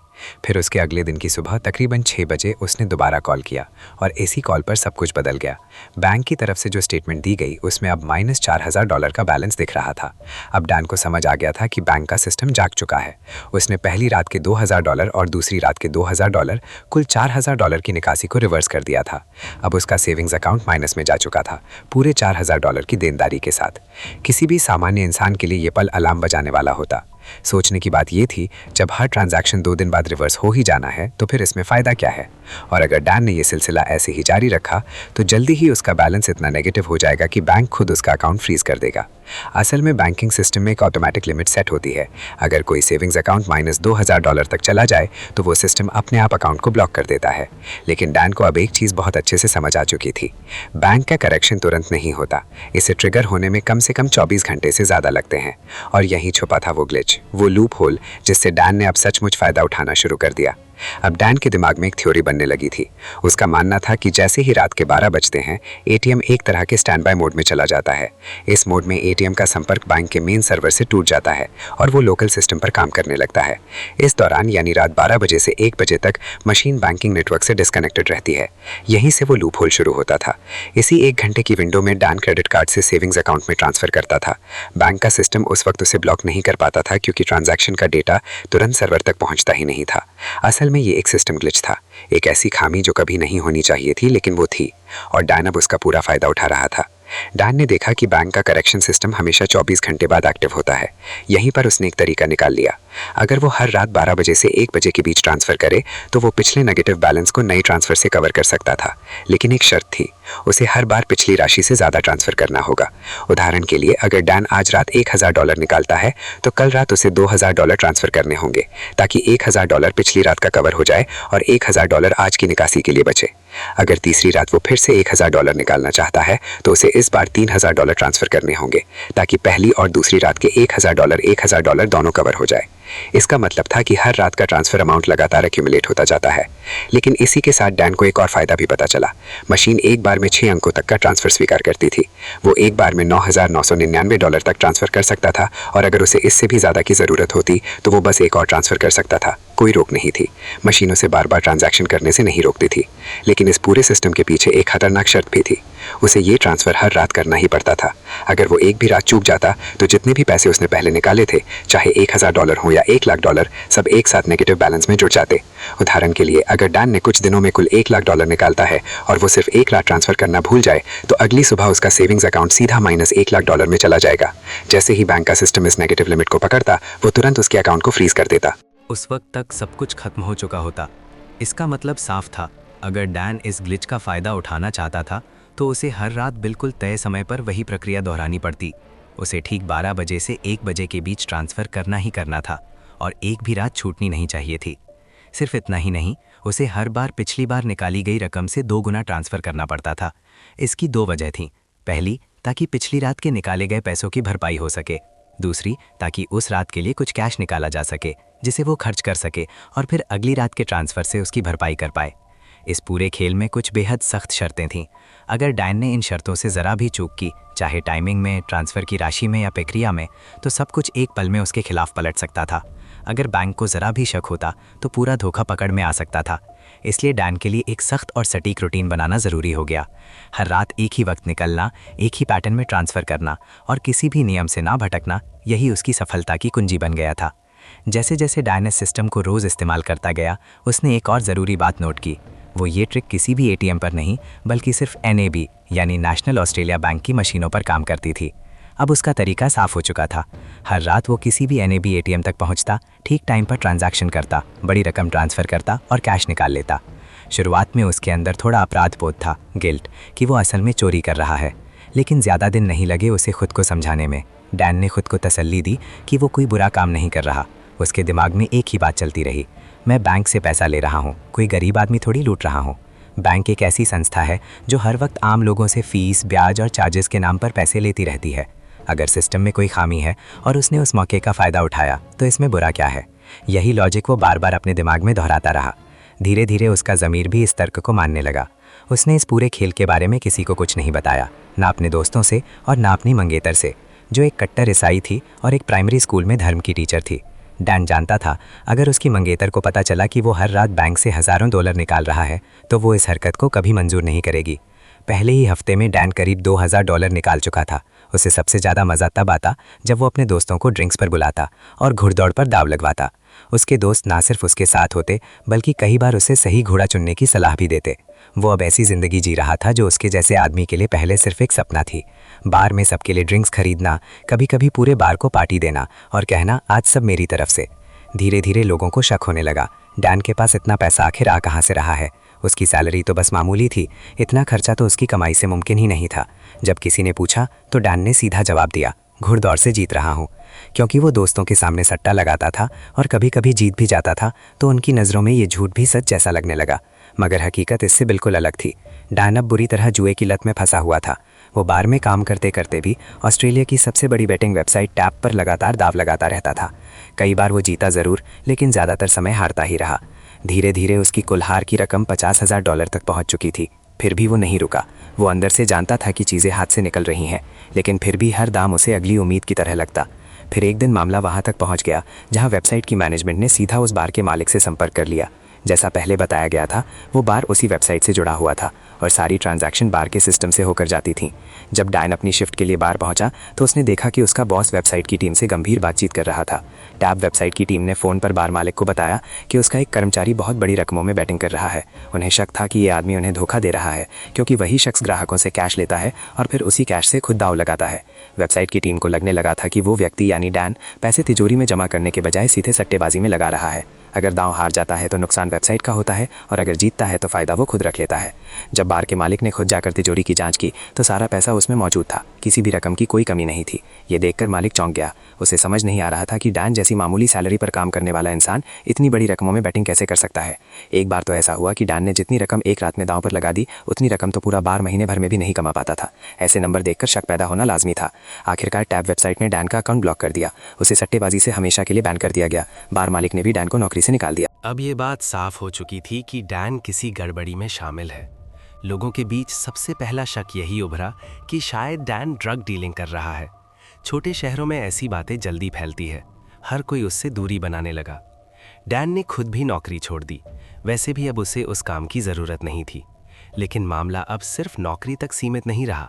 फिर उसके अगले दिन की सुबह तकरीबन 6 बजे उसने दोबारा कॉल किया और इसी कॉल पर सब कुछ बदल गया। बैंक की तरफ से जो स्टेटमेंट दी गई उसमें अब -$4,000 का बैलेंस दिख रहा था। अब डैन को समझ आ गया था कि बैंक का सिस्टम जाग चुका है। उसने पहली रात के $2,000 और दूसरी रात के $2,000 कुल $4,000 की निकासी को रिवर्स कर दिया था। अब उसका सेविंग्स अकाउंट माइनस में जा चुका था, पूरे $4,000 की देनदारी के साथ। किसी भी सामान्य इंसान के लिए ये पल अलार्म बजाने वाला होता। सोचने की बात ये थी, जब हर ट्रांजैक्शन 2 दिन बाद रिवर्स हो ही जाना है तो फिर इसमें फ़ायदा क्या है। और अगर डैन ने ये सिलसिला ऐसे ही जारी रखा तो जल्दी ही उसका बैलेंस इतना नेगेटिव हो जाएगा कि बैंक खुद उसका अकाउंट फ्रीज कर देगा। असल में बैंकिंग सिस्टम में एक ऑटोमेटिक लिमिट सेट होती है। अगर कोई सेविंग्स अकाउंट -$2,000 तक चला जाए तो वो सिस्टम अपने आप अकाउंट को ब्लॉक कर देता है। लेकिन डैन को अब एक चीज़ बहुत अच्छे से समझ आ चुकी थी, बैंक का करेक्शन तुरंत नहीं होता, इसे ट्रिगर होने में कम से कम 24 घंटे से ज़्यादा लगते हैं। और यहीं छुपा था वो ग्लिच, वो लूप होल, जिससे डैन ने अब सचमुच फ़ायदा उठाना शुरू कर दिया। अब डैन के दिमाग में एक थ्योरी बनने लगी थी। उसका मानना था कि जैसे ही रात के 12 बजते हैं, एटीएम एक तरह के स्टैंड बाय मोड में चला जाता है। इस मोड में एटीएम का संपर्क बैंक के मेन सर्वर से टूट जाता है और वो लोकल सिस्टम पर काम करने लगता है। इस दौरान यानी रात 12 बजे से 1 बजे तक मशीन बैंकिंग नेटवर्क से डिस्कनेक्टेड रहती है। यहीं से वो लूप होल शुरू होता था। इसी 1 घंटे की विंडो में डैन क्रेडिट कार्ड से सेविंग्स अकाउंट में ट्रांसफर करता था। बैंक का सिस्टम उस वक्त उसे ब्लॉक नहीं कर पाता था क्योंकि ट्रांजैक्शन का डेटा तुरंत सर्वर तक पहुंचता ही नहीं था। असल में ये एक सिस्टम ग्लिच था, एक ऐसी खामी जो कभी नहीं होनी चाहिए थी, लेकिन वो थी और डैन अब उसका पूरा फायदा उठा रहा था। डैन ने देखा कि बैंक का करेक्शन सिस्टम हमेशा 24 घंटे बाद एक्टिव होता है। यहीं पर उसने एक तरीका निकाल लिया। अगर वो हर रात 12 बजे से 1 बजे के बीच ट्रांसफ़र करे तो वो पिछले नेगेटिव बैलेंस को नई ट्रांसफ़र से कवर कर सकता था। लेकिन एक शर्त थी, उसे हर बार पिछली राशि से ज़्यादा ट्रांसफ़र करना होगा। उदाहरण के लिए, अगर डैन आज रात $1,000 निकालता है तो कल रात उसे $2,000 ट्रांसफ़र करने होंगे, ताकि $1,000 पिछली रात का कवर हो जाए और $1,000 आज की निकासी के लिए बचे। अगर तीसरी रात वो फिर से $1,000 निकालना चाहता है तो उसे इस बार $3,000 ट्रांसफ़र करने होंगे, ताकि पहली और दूसरी रात के $1,000 दोनों कवर हो जाए। इसका मतलब था कि हर रात का ट्रांसफ़र अमाउंट लगातार एक्यूमुलेट होता जाता है। लेकिन इसी के साथ डैन को एक और फ़ायदा भी पता चला। मशीन एक बार में 6 अंकों तक का ट्रांसफ़र स्वीकार करती थी। वो एक बार में $9,999 तक ट्रांसफ़र कर सकता था और अगर उसे इससे भी ज़्यादा की ज़रूरत होती तो वो बस एक और ट्रांसफ़र कर सकता था। कोई रोक नहीं थी। मशीन उसे बार बार ट्रांजैक्शन करने से नहीं रोकती थी। लेकिन इस पूरे सिस्टम के पीछे एक खतरनाक शर्त भी थी। उसे ये ट्रांसफ़र हर रात करना ही पड़ता था। अगर वो एक भी रात चूक जाता तो जितने भी पैसे उसने पहले निकाले थे, चाहे $1,000 हो या $1,00,000, सब एक साथ नेगेटिव बैलेंस में जुड़ जाते। उदाहरण के लिए, अगर डैन ने कुछ दिनों में कुल $1,00,000 निकालता है और वो सिर्फ 1 रात ट्रांसफ़र करना भूल जाए तो अगली सुबह उसका सेविंग्स अकाउंट सीधा -$1,00,000 में चला जाएगा। जैसे ही बैंक का सिस्टम इस नेगेटिव लिमिट को पकड़ता, वो तुरंत उसके अकाउंट को फ्रीज कर देता। उस वक्त तक सब कुछ खत्म हो चुका होता। इसका मतलब साफ था, अगर डैन इस ग्लिच का फ़ायदा उठाना चाहता था तो उसे हर रात बिल्कुल तय समय पर वही प्रक्रिया दोहरानी पड़ती। उसे ठीक 12 बजे से 1 बजे के बीच ट्रांसफ़र करना ही करना था और एक भी रात छूटनी नहीं चाहिए थी। सिर्फ इतना ही नहीं, उसे हर बार पिछली बार निकाली गई रकम से 2 गुना ट्रांसफ़र करना पड़ता था। इसकी 2 वजह थीं। पहली, ताकि पिछली रात के निकाले गए पैसों की भरपाई हो सके। दूसरी, ताकि उस रात के लिए कुछ कैश निकाला जा सके जिसे वो खर्च कर सके और फिर अगली रात के ट्रांसफ़र से उसकी भरपाई कर पाए। इस पूरे खेल में कुछ बेहद सख्त शर्तें थीं। अगर डैन ने इन शर्तों से ज़रा भी चूक की, चाहे टाइमिंग में, ट्रांसफ़र की राशि में या प्रक्रिया में, तो सब कुछ एक पल में उसके खिलाफ पलट सकता था। अगर बैंक को ज़रा भी शक होता तो पूरा धोखा पकड़ में आ सकता था। इसलिए डैन के लिए एक सख्त और सटीक रूटीन बनाना ज़रूरी हो गया। हर रात एक ही वक्त निकलना, एक ही पैटर्न में ट्रांसफ़र करना और किसी भी नियम से ना भटकना, यही उसकी सफलता की कुंजी बन गया था। जैसे जैसे डैन इस सिस्टम को रोज़ इस्तेमाल करता गया, उसने एक और ज़रूरी बात नोट की। वो ये ट्रिक किसी भी एटीएम पर नहीं, बल्कि सिर्फ NAB यानी नेशनल ऑस्ट्रेलिया बैंक की मशीनों पर काम करती थी। अब उसका तरीका साफ हो चुका था। हर रात वो किसी भी NAB एटीएम तक पहुंचता, ठीक टाइम पर ट्रांजैक्शन करता, बड़ी रकम ट्रांसफ़र करता और कैश निकाल लेता। शुरुआत में उसके अंदर थोड़ा अपराध बोध था, गिल्ट, कि वो असल में चोरी कर रहा है। लेकिन ज़्यादा दिन नहीं लगे उसे खुद को समझाने में। डैन ने खुद को तसल्ली दी कि वो कोई बुरा काम नहीं कर रहा। उसके दिमाग में एक ही बात चलती रही, मैं बैंक से पैसा ले रहा हूँ, कोई गरीब आदमी थोड़ी लूट रहा हूँ। बैंक एक ऐसी संस्था है जो हर वक्त आम लोगों से फीस, ब्याज और चार्जेस के नाम पर पैसे लेती रहती है। अगर सिस्टम में कोई खामी है और उसने उस मौके का फ़ायदा उठाया तो इसमें बुरा क्या है। यही लॉजिक वो बार बार अपने दिमाग में दोहराता रहा। धीरे धीरे उसका ज़मीर भी इस तर्क को मानने लगा। उसने इस पूरे खेल के बारे में किसी को कुछ नहीं बताया, ना अपने दोस्तों से और ना अपनी मंगेतर से, जो एक कट्टर ईसाई थी और एक प्राइमरी स्कूल में धर्म की टीचर थी। डैन जानता था अगर उसकी मंगेतर को पता चला कि वो हर रात बैंक से हज़ारों डॉलर निकाल रहा है तो वो इस हरकत को कभी मंजूर नहीं करेगी। पहले ही हफ्ते में डैन करीब 2000 डॉलर निकाल चुका था। उसे सबसे ज़्यादा मज़ा तब आता जब वो अपने दोस्तों को ड्रिंक्स पर बुलाता और घुड़दौड़ पर दाव लगवाता। उसके दोस्त ना सिर्फ उसके साथ होते बल्कि कई बार उसे सही घोड़ा चुनने की सलाह भी देते। वो अब ऐसी ज़िंदगी जी रहा था जो उसके जैसे आदमी के लिए पहले सिर्फ एक सपना थी। बार में सबके लिए ड्रिंक्स खरीदना, कभी कभी पूरे बार को पार्टी देना और कहना आज सब मेरी तरफ से। धीरे धीरे लोगों को शक होने लगा, डैन के पास इतना पैसा आखिर आ कहाँ से रहा है। उसकी सैलरी तो बस मामूली थी, इतना खर्चा तो उसकी कमाई से मुमकिन ही नहीं था। जब किसी ने पूछा तो डैन ने सीधा जवाब दिया, घुड़दौड़ से जीत रहा हूँ। क्योंकि वो दोस्तों के सामने सट्टा लगाता था और कभी कभी जीत भी जाता था तो उनकी नज़रों में ये झूठ भी सच जैसा लगने लगा। मगर हकीकत इससे बिल्कुल अलग थी। डैन अब बुरी तरह जुए की लत में फंसा हुआ था। वो बार में काम करते करते भी ऑस्ट्रेलिया की सबसे बड़ी बेटिंग वेबसाइट टैप पर लगातार दाव लगाता रहता था। कई बार वो जीता ज़रूर, लेकिन ज़्यादातर समय हारता ही रहा। धीरे धीरे उसकी कुल हार की रकम 50,000 डॉलर तक पहुंच चुकी थी। फिर भी वो नहीं रुका। वो अंदर से जानता था कि चीज़ें हाथ से निकल रही हैं, लेकिन फिर भी हर दाम उसे अगली उम्मीद की तरह लगता। फिर एक दिन मामला वहां तक पहुंच गया जहां वेबसाइट की मैनेजमेंट ने सीधा उस बार के मालिक से संपर्क कर लिया। जैसा पहले बताया गया था, वो बार उसी वेबसाइट से जुड़ा हुआ था और सारी ट्रांजैक्शन बार के सिस्टम से होकर जाती थी। जब डैन अपनी शिफ्ट के लिए बार पहुंचा तो उसने देखा कि उसका बॉस वेबसाइट की टीम से गंभीर बातचीत कर रहा था। टैब वेबसाइट की टीम ने फ़ोन पर बार मालिक को बताया कि उसका एक कर्मचारी बहुत बड़ी रकमों में बैटिंग कर रहा है। उन्हें शक था कि ये आदमी उन्हें धोखा दे रहा है, क्योंकि वही शख्स ग्राहकों से कैश लेता है और फिर उसी कैश से खुद दाव लगाता है। वेबसाइट की टीम को लगने लगा था कि वो व्यक्ति यानी डैन पैसे तिजोरी में जमा करने के बजाय सीधे सट्टेबाजी में लगा रहा है। अगर दांव हार जाता है तो नुकसान वेबसाइट का होता है और अगर जीतता है तो फ़ायदा वो खुद रख लेता है। जब बार के मालिक ने खुद जाकर तिजोरी की जांच की तो सारा पैसा उसमें मौजूद था, किसी भी रकम की कोई कमी नहीं थी। ये देखकर मालिक चौंक गया। उसे समझ नहीं आ रहा था कि डैन जैसी मामूली सैलरी पर काम करने वाला इंसान इतनी बड़ी रकमों में बैटिंग कैसे कर सकता है। एक बार तो ऐसा हुआ कि डैन ने जितनी रकम एक रात में दांव पर लगा दी उतनी रकम तो पूरा बार महीने भर में भी नहीं कमा पाता था। ऐसे नंबर देखकर शक पैदा होना लाजमी था। आखिरकार टैब वेबसाइट ने डैन का अकाउंट ब्लॉक कर दिया। उसे सट्टेबाजी से हमेशा के लिए बैन कर दिया गया। बार मालिक ने भी डैन को नौकरी से निकाल दिया। अब ये बात साफ हो चुकी थी कि डैन किसी गड़बड़ी में शामिल है। लोगों के बीच सबसे पहला शक यही उभरा कि शायद डैन ड्रग डीलिंग कर रहा है। छोटे शहरों में ऐसी बातें जल्दी फैलती है, हर कोई उससे दूरी बनाने लगा। डैन ने खुद भी नौकरी छोड़ दी। वैसे भी अब उसे उस काम की ज़रूरत नहीं थी। लेकिन मामला अब सिर्फ नौकरी तक सीमित नहीं रहा।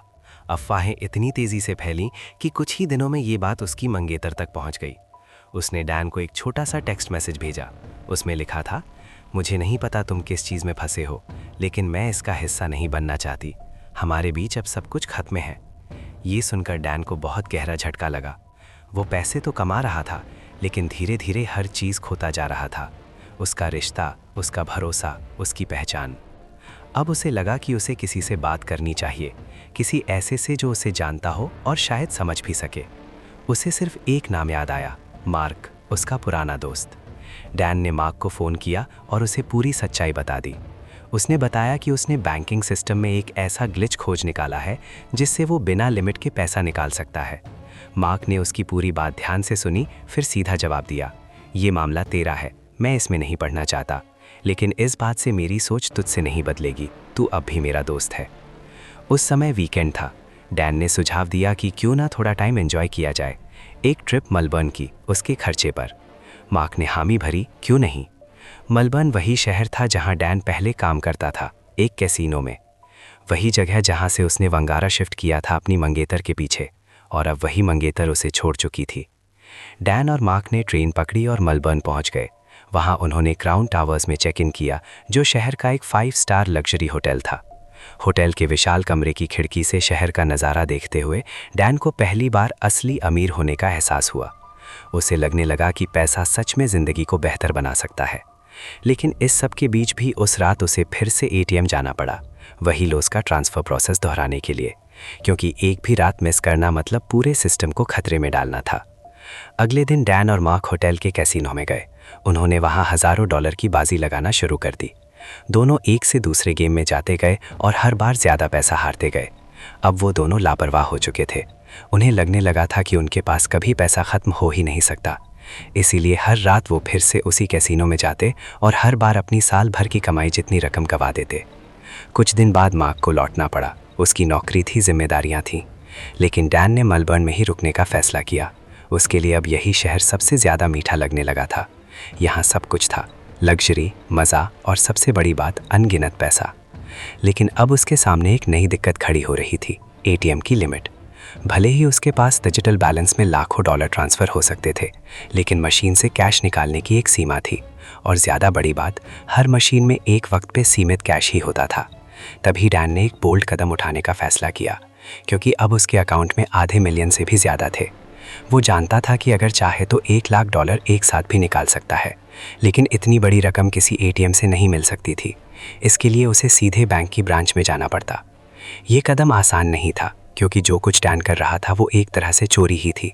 अफवाहें इतनी तेज़ी से फैलीं कि कुछ ही दिनों में ये बात उसकी मंगेतर तक पहुंच गई। उसने डैन को एक छोटा सा टेक्स्ट मैसेज भेजा। उसमें लिखा था, मुझे नहीं पता तुम किस चीज़ में फंसे हो, लेकिन मैं इसका हिस्सा नहीं बनना चाहती। हमारे बीच अब सब कुछ खत्म है। ये सुनकर डैन को बहुत गहरा झटका लगा। वो पैसे तो कमा रहा था, लेकिन धीरे धीरे हर चीज़ खोता जा रहा था। उसका रिश्ता, उसका भरोसा, उसकी पहचान। अब उसे लगा कि उसे किसी से बात करनी चाहिए, किसी ऐसे से जो उसे जानता हो और शायद समझ भी सके। उसे सिर्फ एक नाम याद आया, मार्क, उसका पुराना दोस्त। डैन ने मार्क को फ़ोन किया और उसे पूरी सच्चाई बता दी। उसने बताया कि उसने बैंकिंग सिस्टम में एक ऐसा ग्लिच खोज निकाला है जिससे वो बिना लिमिट के पैसा निकाल सकता है। मार्क ने उसकी पूरी बात ध्यान से सुनी, फिर सीधा जवाब दिया, ये मामला तेरा है, मैं इसमें नहीं पढ़ना चाहता, लेकिन इस बात से मेरी सोच तुझसे नहीं बदलेगी। तू अब भी मेरा दोस्त है। उस समय वीकेंड था। डैन ने सुझाव दिया कि क्यों ना थोड़ा टाइम एंजॉय किया जाए, एक ट्रिप मेलबर्न की, उसके खर्चे पर। मार्क ने हामी भरी, क्यों नहीं। मेलबर्न वही शहर था जहां डैन पहले काम करता था, एक कैसीनो में। वही जगह जहां से उसने वंगारा शिफ्ट किया था अपनी मंगेतर के पीछे, और अब वही मंगेतर उसे छोड़ चुकी थी। डैन और मार्क ने ट्रेन पकड़ी और मेलबर्न पहुंच गए। वहां उन्होंने क्राउन टावर्स में चेक इन किया, जो शहर का एक 5 स्टार लग्जरी होटल था। होटल के विशाल कमरे की खिड़की से शहर का नज़ारा देखते हुए डैन को पहली बार असली अमीर होने का एहसास हुआ। उसे लगने लगा कि पैसा सच में ज़िंदगी को बेहतर बना सकता है। लेकिन इस सब के बीच भी उस रात उसे फिर से एटीएम जाना पड़ा, वही लॉस का ट्रांसफ़र प्रोसेस दोहराने के लिए, क्योंकि एक भी रात मिस करना मतलब पूरे सिस्टम को खतरे में डालना था। अगले दिन डैन और मार्क होटल के कैसीनो में गए। उन्होंने वहाँ हज़ारों डॉलर की बाजी लगाना शुरू कर दी। दोनों एक से दूसरे गेम में जाते गए और हर बार ज़्यादा पैसा हारते गए। अब वो दोनों लापरवाह हो चुके थे। उन्हें लगने लगा था कि उनके पास कभी पैसा खत्म हो ही नहीं सकता। इसीलिए हर रात वो फिर से उसी कैसीनो में जाते और हर बार अपनी साल भर की कमाई जितनी रकम गवा देते। कुछ दिन बाद मार्क को लौटना पड़ा। उसकी नौकरी थी, जिम्मेदारियां थीं, लेकिन डैन ने मेलबर्न में ही रुकने का फैसला किया। उसके लिए अब यही शहर सबसे ज़्यादा मीठा लगने लगा था। यहाँ सब कुछ था, लग्जरी, मज़ा और सबसे बड़ी बात अनगिनत पैसा। लेकिन अब उसके सामने एक नई दिक्कत खड़ी हो रही थी, एटीएम की लिमिट। भले ही उसके पास डिजिटल बैलेंस में लाखों डॉलर ट्रांसफ़र हो सकते थे, लेकिन मशीन से कैश निकालने की एक सीमा थी। और ज़्यादा बड़ी बात, हर मशीन में एक वक्त पे सीमित कैश ही होता था। तभी डैन ने एक बोल्ड कदम उठाने का फैसला किया, क्योंकि अब उसके अकाउंट में आधे मिलियन से भी ज़्यादा थे। वो जानता था कि अगर चाहे तो $1,00,000 एक साथ भी निकाल सकता है, लेकिन इतनी बड़ी रकम किसी एटीएम से नहीं मिल सकती थी। इसके लिए उसे सीधे बैंक की ब्रांच में जाना पड़ता। ये कदम आसान नहीं था, क्योंकि जो कुछ डैन कर रहा था वो एक तरह से चोरी ही थी।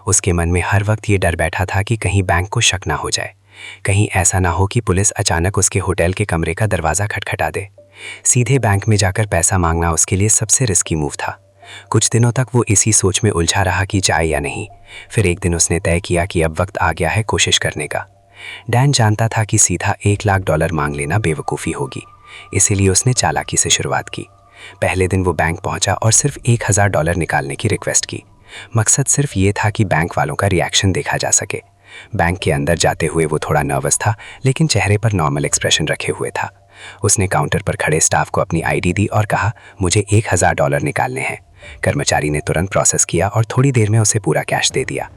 उसके मन में हर वक्त ये डर बैठा था कि कहीं बैंक को शक ना हो जाए, कहीं ऐसा ना हो कि पुलिस अचानक उसके होटल के कमरे का दरवाज़ा खटखटा दे। सीधे बैंक में जाकर पैसा मांगना उसके लिए सबसे रिस्की मूव था। कुछ दिनों तक वो इसी सोच में उलझा रहा कि जाए या नहीं। फिर एक दिन उसने तय किया कि अब वक्त आ गया है कोशिश करने का। डैन जानता था कि सीधा $1,00,000 मांग लेना बेवकूफ़ी होगी, इसीलिए उसने चालाकी से शुरुआत की। पहले दिन वो बैंक पहुंचा और सिर्फ $1,000 निकालने की रिक्वेस्ट की। मकसद सिर्फ ये था कि बैंक वालों का रिएक्शन देखा जा सके। बैंक के अंदर जाते हुए वो थोड़ा नर्वस था, लेकिन चेहरे पर नॉर्मल एक्सप्रेशन रखे हुए था। उसने काउंटर पर खड़े स्टाफ को अपनी आईडी दी और कहा, मुझे $1,000 निकालने हैं। कर्मचारी ने तुरंत प्रोसेस किया और थोड़ी देर में उसे पूरा कैश दे दिया।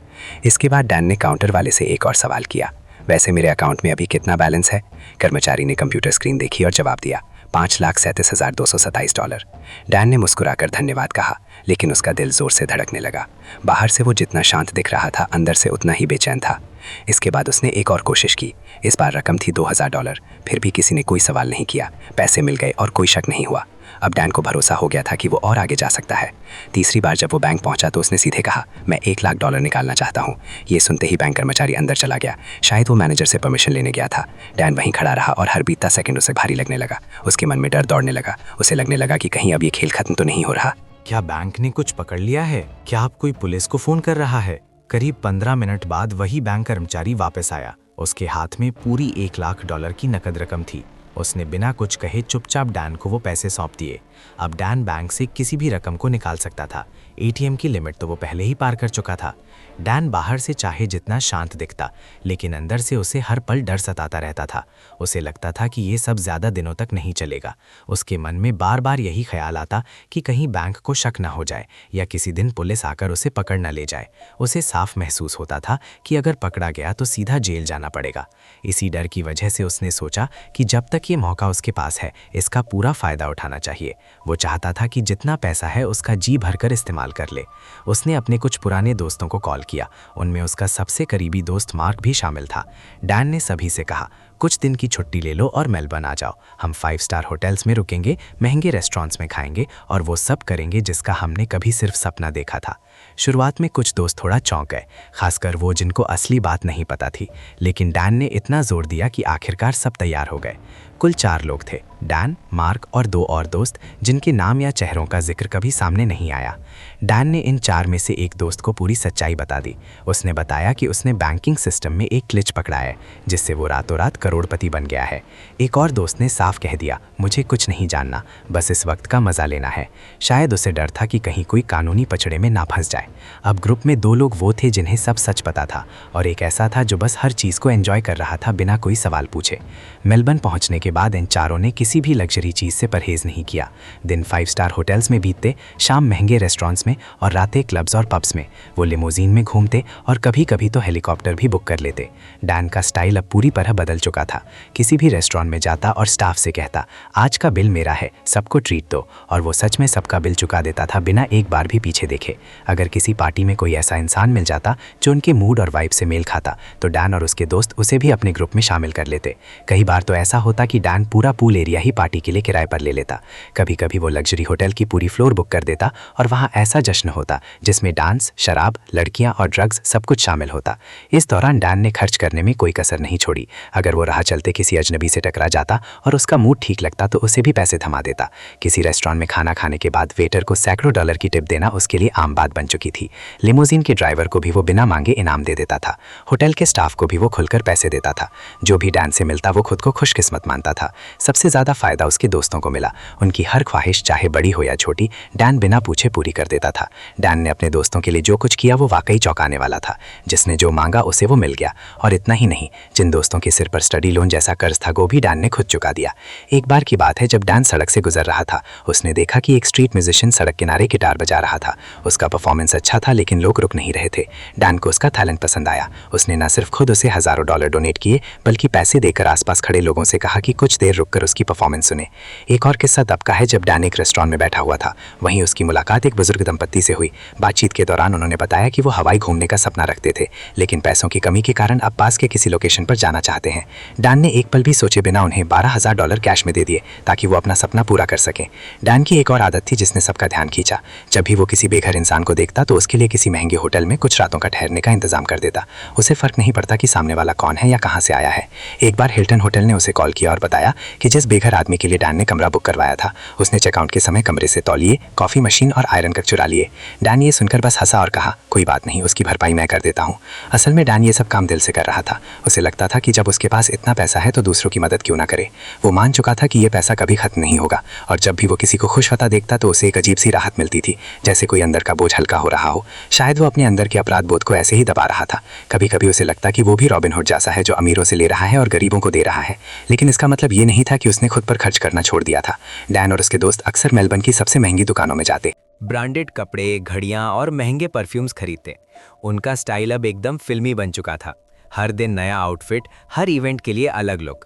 इसके बाद डैन ने काउंटर वाले से एक और सवाल किया, वैसे मेरे अकाउंट में अभी कितना बैलेंस है? कर्मचारी ने कंप्यूटर स्क्रीन देखी और जवाब दिया, $5,37,227। डैन ने मुस्कुराकर धन्यवाद कहा, लेकिन उसका दिल जोर से धड़कने लगा। बाहर से वो जितना शांत दिख रहा था, अंदर से उतना ही बेचैन था। इसके बाद उसने एक और कोशिश की। इस बार रकम थी $2,000। फिर भी किसी ने कोई सवाल नहीं किया। पैसे मिल गए और कोई शक नहीं हुआ। अब डैन को भरोसा हो गया था कि वो और आगे जा सकता है। तीसरी बार जब वो बैंक पहुंचा तो उसने सीधे कहा, मैं $1,00,000 निकालना चाहता हूँ। ये सुनते ही बैंक कर्मचारी अंदर चला गया। शायद वो मैनेजर से परमिशन लेने गया था। डैन वहीं खड़ा रहा और हर बीतता सेकंड उसे भारी लगने लगा। उसके मन में डर दौड़ने लगा। उसे लगने लगा कि कहीं अब ये खेल खत्म तो नहीं हो रहा। क्या बैंक ने कुछ पकड़ लिया है? क्या अब कोई पुलिस को फोन कर रहा है? करीब 15 मिनट बाद वही बैंक कर्मचारी वापस आया। उसके हाथ में पूरी $1,00,000 की नकद रकम थी। उसने बिना कुछ कहे चुपचाप डैन को वो पैसे सौंप दिए। अब डैन बैंक से किसी भी रकम को निकाल सकता था। एटीएम की लिमिट तो वो पहले ही पार कर चुका था। डैन बाहर से चाहे जितना शांत दिखता, लेकिन अंदर से उसे हर पल डर सताता रहता था। उसे लगता था कि ये सब ज़्यादा दिनों तक नहीं चलेगा। उसके मन में बार बार यही ख्याल आता कि कहीं बैंक को शक न हो जाए या किसी दिन पुलिस आकर उसे पकड़ न ले जाए। उसे साफ महसूस होता था कि अगर पकड़ा गया तो सीधा जेल जाना पड़ेगा। इसी डर की वजह से उसने सोचा कि जब तक ये मौका उसके पास है, इसका पूरा फ़ायदा उठाना चाहिए। वो चाहता था कि जितना पैसा है उसका जी भरकर इस्तेमाल कर ले। उसने अपने कुछ पुराने दोस्तों को कॉल किया। उनमें उसका सबसे करीबी दोस्त मार्क भी शामिल था। डैन ने सभी से कहा, कुछ दिन की छुट्टी ले लो और मेलबर्न आ जाओ। हम 5 स्टार होटल्स में रुकेंगे, महंगे रेस्टोरेंट्स में खाएंगे और वो सब करेंगे जिसका हमने कभी सिर्फ सपना देखा था। शुरुआत में कुछ दोस्त थोड़ा चौंक गए, खासकर वो जिनको असली बात नहीं पता थी, लेकिन डैन ने इतना जोर दिया कि आखिरकार सब तैयार हो गए। कुल 4 लोग थे, डैन, मार्क और 2 और दोस्त, जिनके नाम या चेहरों का जिक्र कभी सामने नहीं आया। डैन ने इन 4 में से एक दोस्त को पूरी सच्चाई बता दी। उसने बताया कि उसने बैंकिंग सिस्टम में एक ग्लिच पकड़ा है, जिससे वो रातों रात करोड़पति बन गया है। एक और दोस्त ने साफ कह दिया, मुझे कुछ नहीं जानना, बस इस वक्त का मज़ा लेना है। शायद उसे डर था कि कहीं कोई कानूनी पचड़े में ना फंस जाए। अब ग्रुप में 2 लोग वो थे जिन्हें सब सच पता था, और एक ऐसा था जो बस हर चीज़ को एंजॉय कर रहा था बिना कोई सवाल पूछे। मेलबर्न पहुंचने के बाद इन 4 ने किसी भी लग्जरी चीज़ से परहेज नहीं किया। दिन 5 स्टार होटल्स में बीतते, शाम महंगे रेस्टोरेंट्स में और रातें क्लब्स और पब्स में। वो लिमोजीन में घूमते और कभी कभी तो हेलीकॉप्टर भी बुक कर लेते। डैन का स्टाइल अब पूरी तरह बदल चुका था। किसी भी रेस्टोरेंट में जाता और स्टाफ से कहता, आज का बिल मेरा है, सबको ट्रीट दो, और वो सच में सबका बिल चुका देता था बिना एक बार भी पीछे देखे। अगर किसी पार्टी में कोई ऐसा इंसान मिल जाता जो उनके मूड और वाइब से मेल खाता, तो डैन और उसके दोस्त उसे भी अपने ग्रुप में शामिल कर लेते। कई बार तो ऐसा होता कि डैन पूरा पूल एरिया ही पार्टी के लिए किराए पर ले लेता। कभी कभी वो लग्जरी होटल की पूरी फ्लोर बुक कर देता और वहाँ ऐसा जश्न होता जिसमें डांस, शराब, लड़कियाँ और ड्रग्स सब कुछ शामिल होता। इस दौरान डैन ने खर्च करने में कोई कसर नहीं छोड़ी। अगर वो राह चलते किसी अजनबी से टकरा जाता और उसका मूड ठीक लगता तो उसे भी पैसे थमा देता। किसी रेस्टोरेंट में खाना खाने के बाद वेटर को सैकड़ों डॉलर की टिप देना उसके लिए आम बात बन जान चुकी थी। लिमोजिन के ड्राइवर को भी वो बिना मांगे इनाम दे देता था। होटल के स्टाफ को भी वो खुलकर पैसे देता था। जो भी डैन से मिलता वो खुद को खुशकिस्मत मानता था। सबसे ज़्यादा फायदा उसके दोस्तों को मिला। उनकी हर ख्वाहिश चाहे बड़ी हो या छोटी डैन बिना पूछे पूरी कर देता था। डैन ने अपने दोस्तों के लिए जो कुछ किया वो वाकई चौंकाने वाला था। जिसने जो मांगा उसे वो मिल गया। और इतना ही नहीं, जिन दोस्तों के सिर पर स्टडी लोन जैसा कर्ज था वो भी डैन ने खुद चुका दिया। एक बार की बात है, जब डैन सड़क से गुजर रहा था, उसने देखा कि एक स्ट्रीट म्यूजिशियन सड़क किनारे गिटार बजा रहा था। उसका परफॉर्मेंस अच्छा था लेकिन लोग रुक नहीं रहे थे। डैन को उसका टैलेंट पसंद आया। उसने न सिर्फ खुद उसे हज़ारों डॉलर डोनेट किए बल्कि पैसे देकर आसपास खड़े लोगों से कहा कि कुछ देर रुककर उसकी परफॉर्मेंस सुने। एक और किस्सा तब का है जब डैन एक रेस्टोरेंट में बैठा हुआ था। वहीं उसकी मुलाकात एक बुजुर्ग दंपत्ति से हुई। बातचीत के दौरान उन्होंने बताया कि वो हवाई घूमने का सपना रखते थे लेकिन पैसों की कमी के कारण अब पास के किसी लोकेशन पर जाना चाहते हैं। डैन ने एक पल भी सोचे बिना उन्हें $12,000 कैश में दे दिए ताकि वो अपना सपना पूरा कर सकें। डैन की एक और आदत थी जिसने सबका ध्यान खींचा। जब भी वो किसी बेघर इंसान को देखता तो उसके लिए किसी महंगे होटल में कुछ रातों का ठहरने का इंतजाम कर देता। उसे फर्क नहीं पड़ता कि सामने वाला कौन है या कहाँ से आया है। एक बार हिल्टन होटल ने उसे कॉल किया और बताया कि जिस बेघर आदमी के लिए डैन ने कमरा बुक करवाया था उसने चेकआउट के समय कमरे से तौलिए, कॉफ़ी मशीन और आयरन कप चुरा लिए। डैन ये सुनकर बस हंसा और कहा, कोई बात नहीं, उसकी भरपाई मैं कर देता हूँ। असल में डैन ये सब काम दिल से कर रहा था। उसे लगता था कि जब उसके पास इतना पैसा है तो दूसरों की मदद क्यों ना करे। वो मान चुका था कि ये पैसा कभी खत्म नहीं होगा और जब भी वो किसी को खुश होता देखता तो उसे एक अजीब सी राहत मिलती थी, जैसे कोई अंदर का बोझ हल्का हो रहा हो। शायद वो अपने अंदर के अपराध बोध को ऐसे ही दबा रहा था। कभी कभी उसे लगता कि वो भी रॉबिन हुड जैसा है जो अमीरों से ले रहा है और गरीबों को दे रहा है, लेकिन इसका मतलब ये नहीं था कि उसने खुद पर खर्च करना छोड़ दिया था। डैन और उसके दोस्त अक्सर मेलबर्न की सबसे महंगी दुकानों में जाते, ब्रांडेड कपड़े, घड़ियां और महंगे परफ्यूम्स खरीदते। उनका स्टाइल अब एकदम फिल्मी बन चुका था। हर दिन नया आउटफिट, हर इवेंट के लिए अलग लुक।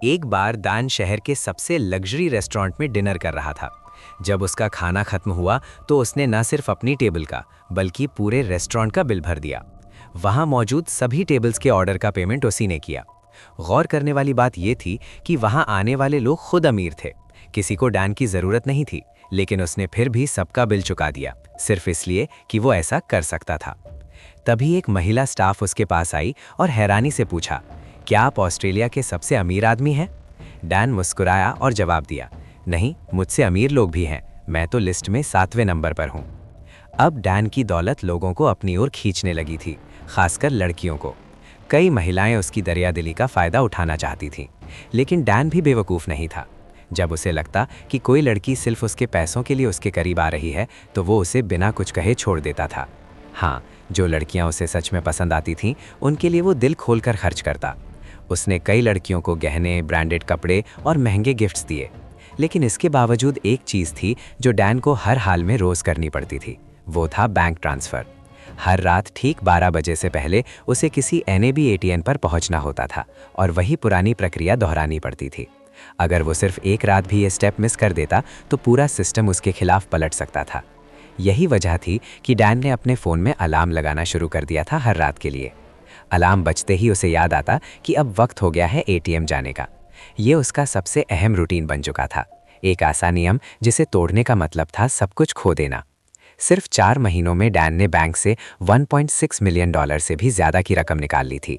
एक बार डैन शहर के सबसे लग्जरी रेस्टोरेंट में डिनर कर रहा था। जब उसका खाना खत्म हुआ तो उसने न सिर्फ अपनी टेबल का बल्कि पूरे रेस्टोरेंट का बिल भर दिया। वहां मौजूद सभी टेबल्स के ऑर्डर का पेमेंट उसी ने किया। गौर करने वाली बात यह थी कि वहां आने वाले लोग खुद अमीर थे। किसी को डैन की जरूरत नहीं थी, लेकिन उसने फिर भी सबका बिल चुका दिया, सिर्फ इसलिए कि वो ऐसा कर सकता था। तभी एक महिला स्टाफ उसके पास आई और हैरानी से पूछा, क्या आप ऑस्ट्रेलिया के सबसे अमीर आदमी हैं? डैन मुस्कुराया और जवाब दिया, नहीं, मुझसे अमीर लोग भी हैं, मैं तो लिस्ट में 7वें नंबर पर हूँ। अब डैन की दौलत लोगों को अपनी ओर खींचने लगी थी, खासकर लड़कियों को। कई महिलाएं उसकी दरियादिली का फायदा उठाना चाहती थीं, लेकिन डैन भी बेवकूफ़ नहीं था। जब उसे लगता कि कोई लड़की सिर्फ उसके पैसों के लिए उसके करीब आ रही है तो वो उसे बिना कुछ कहे छोड़ देता था। हाँ, जो लड़कियां उसे सच में पसंद आती थीं उनके लिए वो दिल खोलकर खर्च करता। उसने कई लड़कियों को गहने, ब्रांडेड कपड़े और महंगे गिफ्ट्स दिए, लेकिन इसके बावजूद एक चीज़ थी जो डैन को हर हाल में रोज़ करनी पड़ती थी। वो था बैंक ट्रांसफ़र। हर रात ठीक 12 बजे से पहले उसे किसी NAB ATM पर पहुंचना होता था और वही पुरानी प्रक्रिया दोहरानी पड़ती थी। अगर वो सिर्फ एक रात भी ये स्टेप मिस कर देता तो पूरा सिस्टम उसके खिलाफ पलट सकता था। यही वजह थी कि डैन ने अपने फ़ोन में अलार्म लगाना शुरू कर दिया था हर रात के लिए। अलार्म बजते ही उसे याद आता कि अब वक्त हो गया है ATM जाने का। ये उसका सबसे अहम रूटीन बन चुका था, एक आसान नियम जिसे तोड़ने का मतलब था सब कुछ खो देना। सिर्फ 4 महीनों में डैन ने बैंक से $1.6 मिलियन से भी ज़्यादा की रकम निकाल ली थी।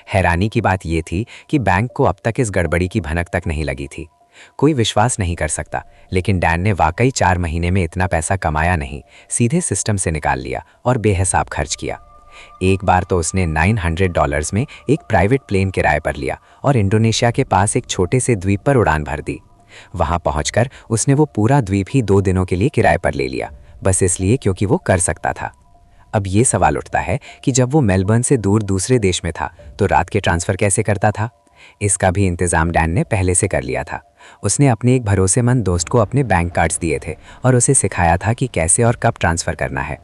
हैरानी की बात यह थी कि बैंक को अब तक इस गड़बड़ी की भनक तक नहीं लगी थी। कोई विश्वास नहीं कर सकता, लेकिन डैन ने वाकई 4 महीने में इतना पैसा कमाया नहीं, सीधे सिस्टम से निकाल लिया और बेहिसाब खर्च किया। एक बार तो उसने $900 में एक प्राइवेट प्लेन किराए पर लिया और इंडोनेशिया के पास एक छोटे से द्वीप पर उड़ान भर दी। वहां पहुंचकर उसने वो पूरा द्वीप ही 2 दिनों के लिए किराए पर ले लिया, बस इसलिए क्योंकि वो कर सकता था। अब ये सवाल उठता है कि जब वो मेलबर्न से दूर दूसरे देश में था तो रात के ट्रांसफ़र कैसे करता था? इसका भी इंतज़ाम डैन ने पहले से कर लिया था। उसने अपने एक भरोसेमंद दोस्त को अपने बैंक कार्ड्स दिए थे और उसे सिखाया था कि कैसे और कब ट्रांसफ़र करना है।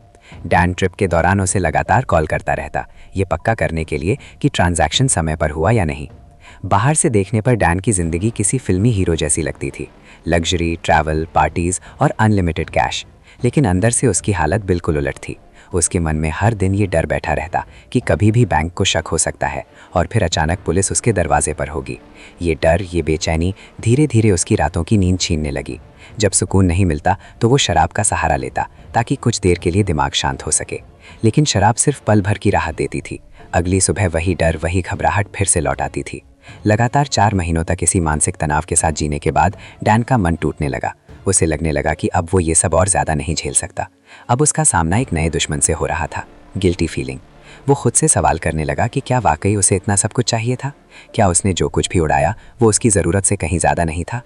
डैन ट्रिप के दौरान उसे लगातार कॉल करता रहता, ये पक्का करने के लिए कि ट्रांजैक्शन समय पर हुआ या नहीं। बाहर से देखने पर डैन की ज़िंदगी किसी फिल्मी हीरो जैसी लगती थी, लग्जरी, ट्रैवल, पार्टीज़ और अनलिमिटेड कैश। लेकिन अंदर से उसकी हालत बिल्कुल उलट थी। उसके मन में हर दिन ये डर बैठा रहता कि कभी भी बैंक को शक हो सकता है और फिर अचानक पुलिस उसके दरवाजे पर होगी। ये डर, ये बेचैनी धीरे धीरे उसकी रातों की नींद छीनने लगी। जब सुकून नहीं मिलता तो वो शराब का सहारा लेता ताकि कुछ देर के लिए दिमाग शांत हो सके, लेकिन शराब सिर्फ पल भर की राहत देती थी। अगली सुबह वही डर, वही घबराहट फिर से लौट आती थी। लगातार 4 महीनों तक इसी मानसिक तनाव के साथ जीने के बाद डैन का मन टूटने लगा। उसे लगने लगा कि अब वो ये सब और ज़्यादा नहीं झेल सकता। अब उसका सामना एक नए दुश्मन से हो रहा था, गिल्टी फीलिंग। वो खुद से सवाल करने लगा कि क्या वाकई उसे इतना सब कुछ चाहिए था? क्या उसने जो कुछ भी उड़ाया वो उसकी ज़रूरत से कहीं ज़्यादा नहीं था?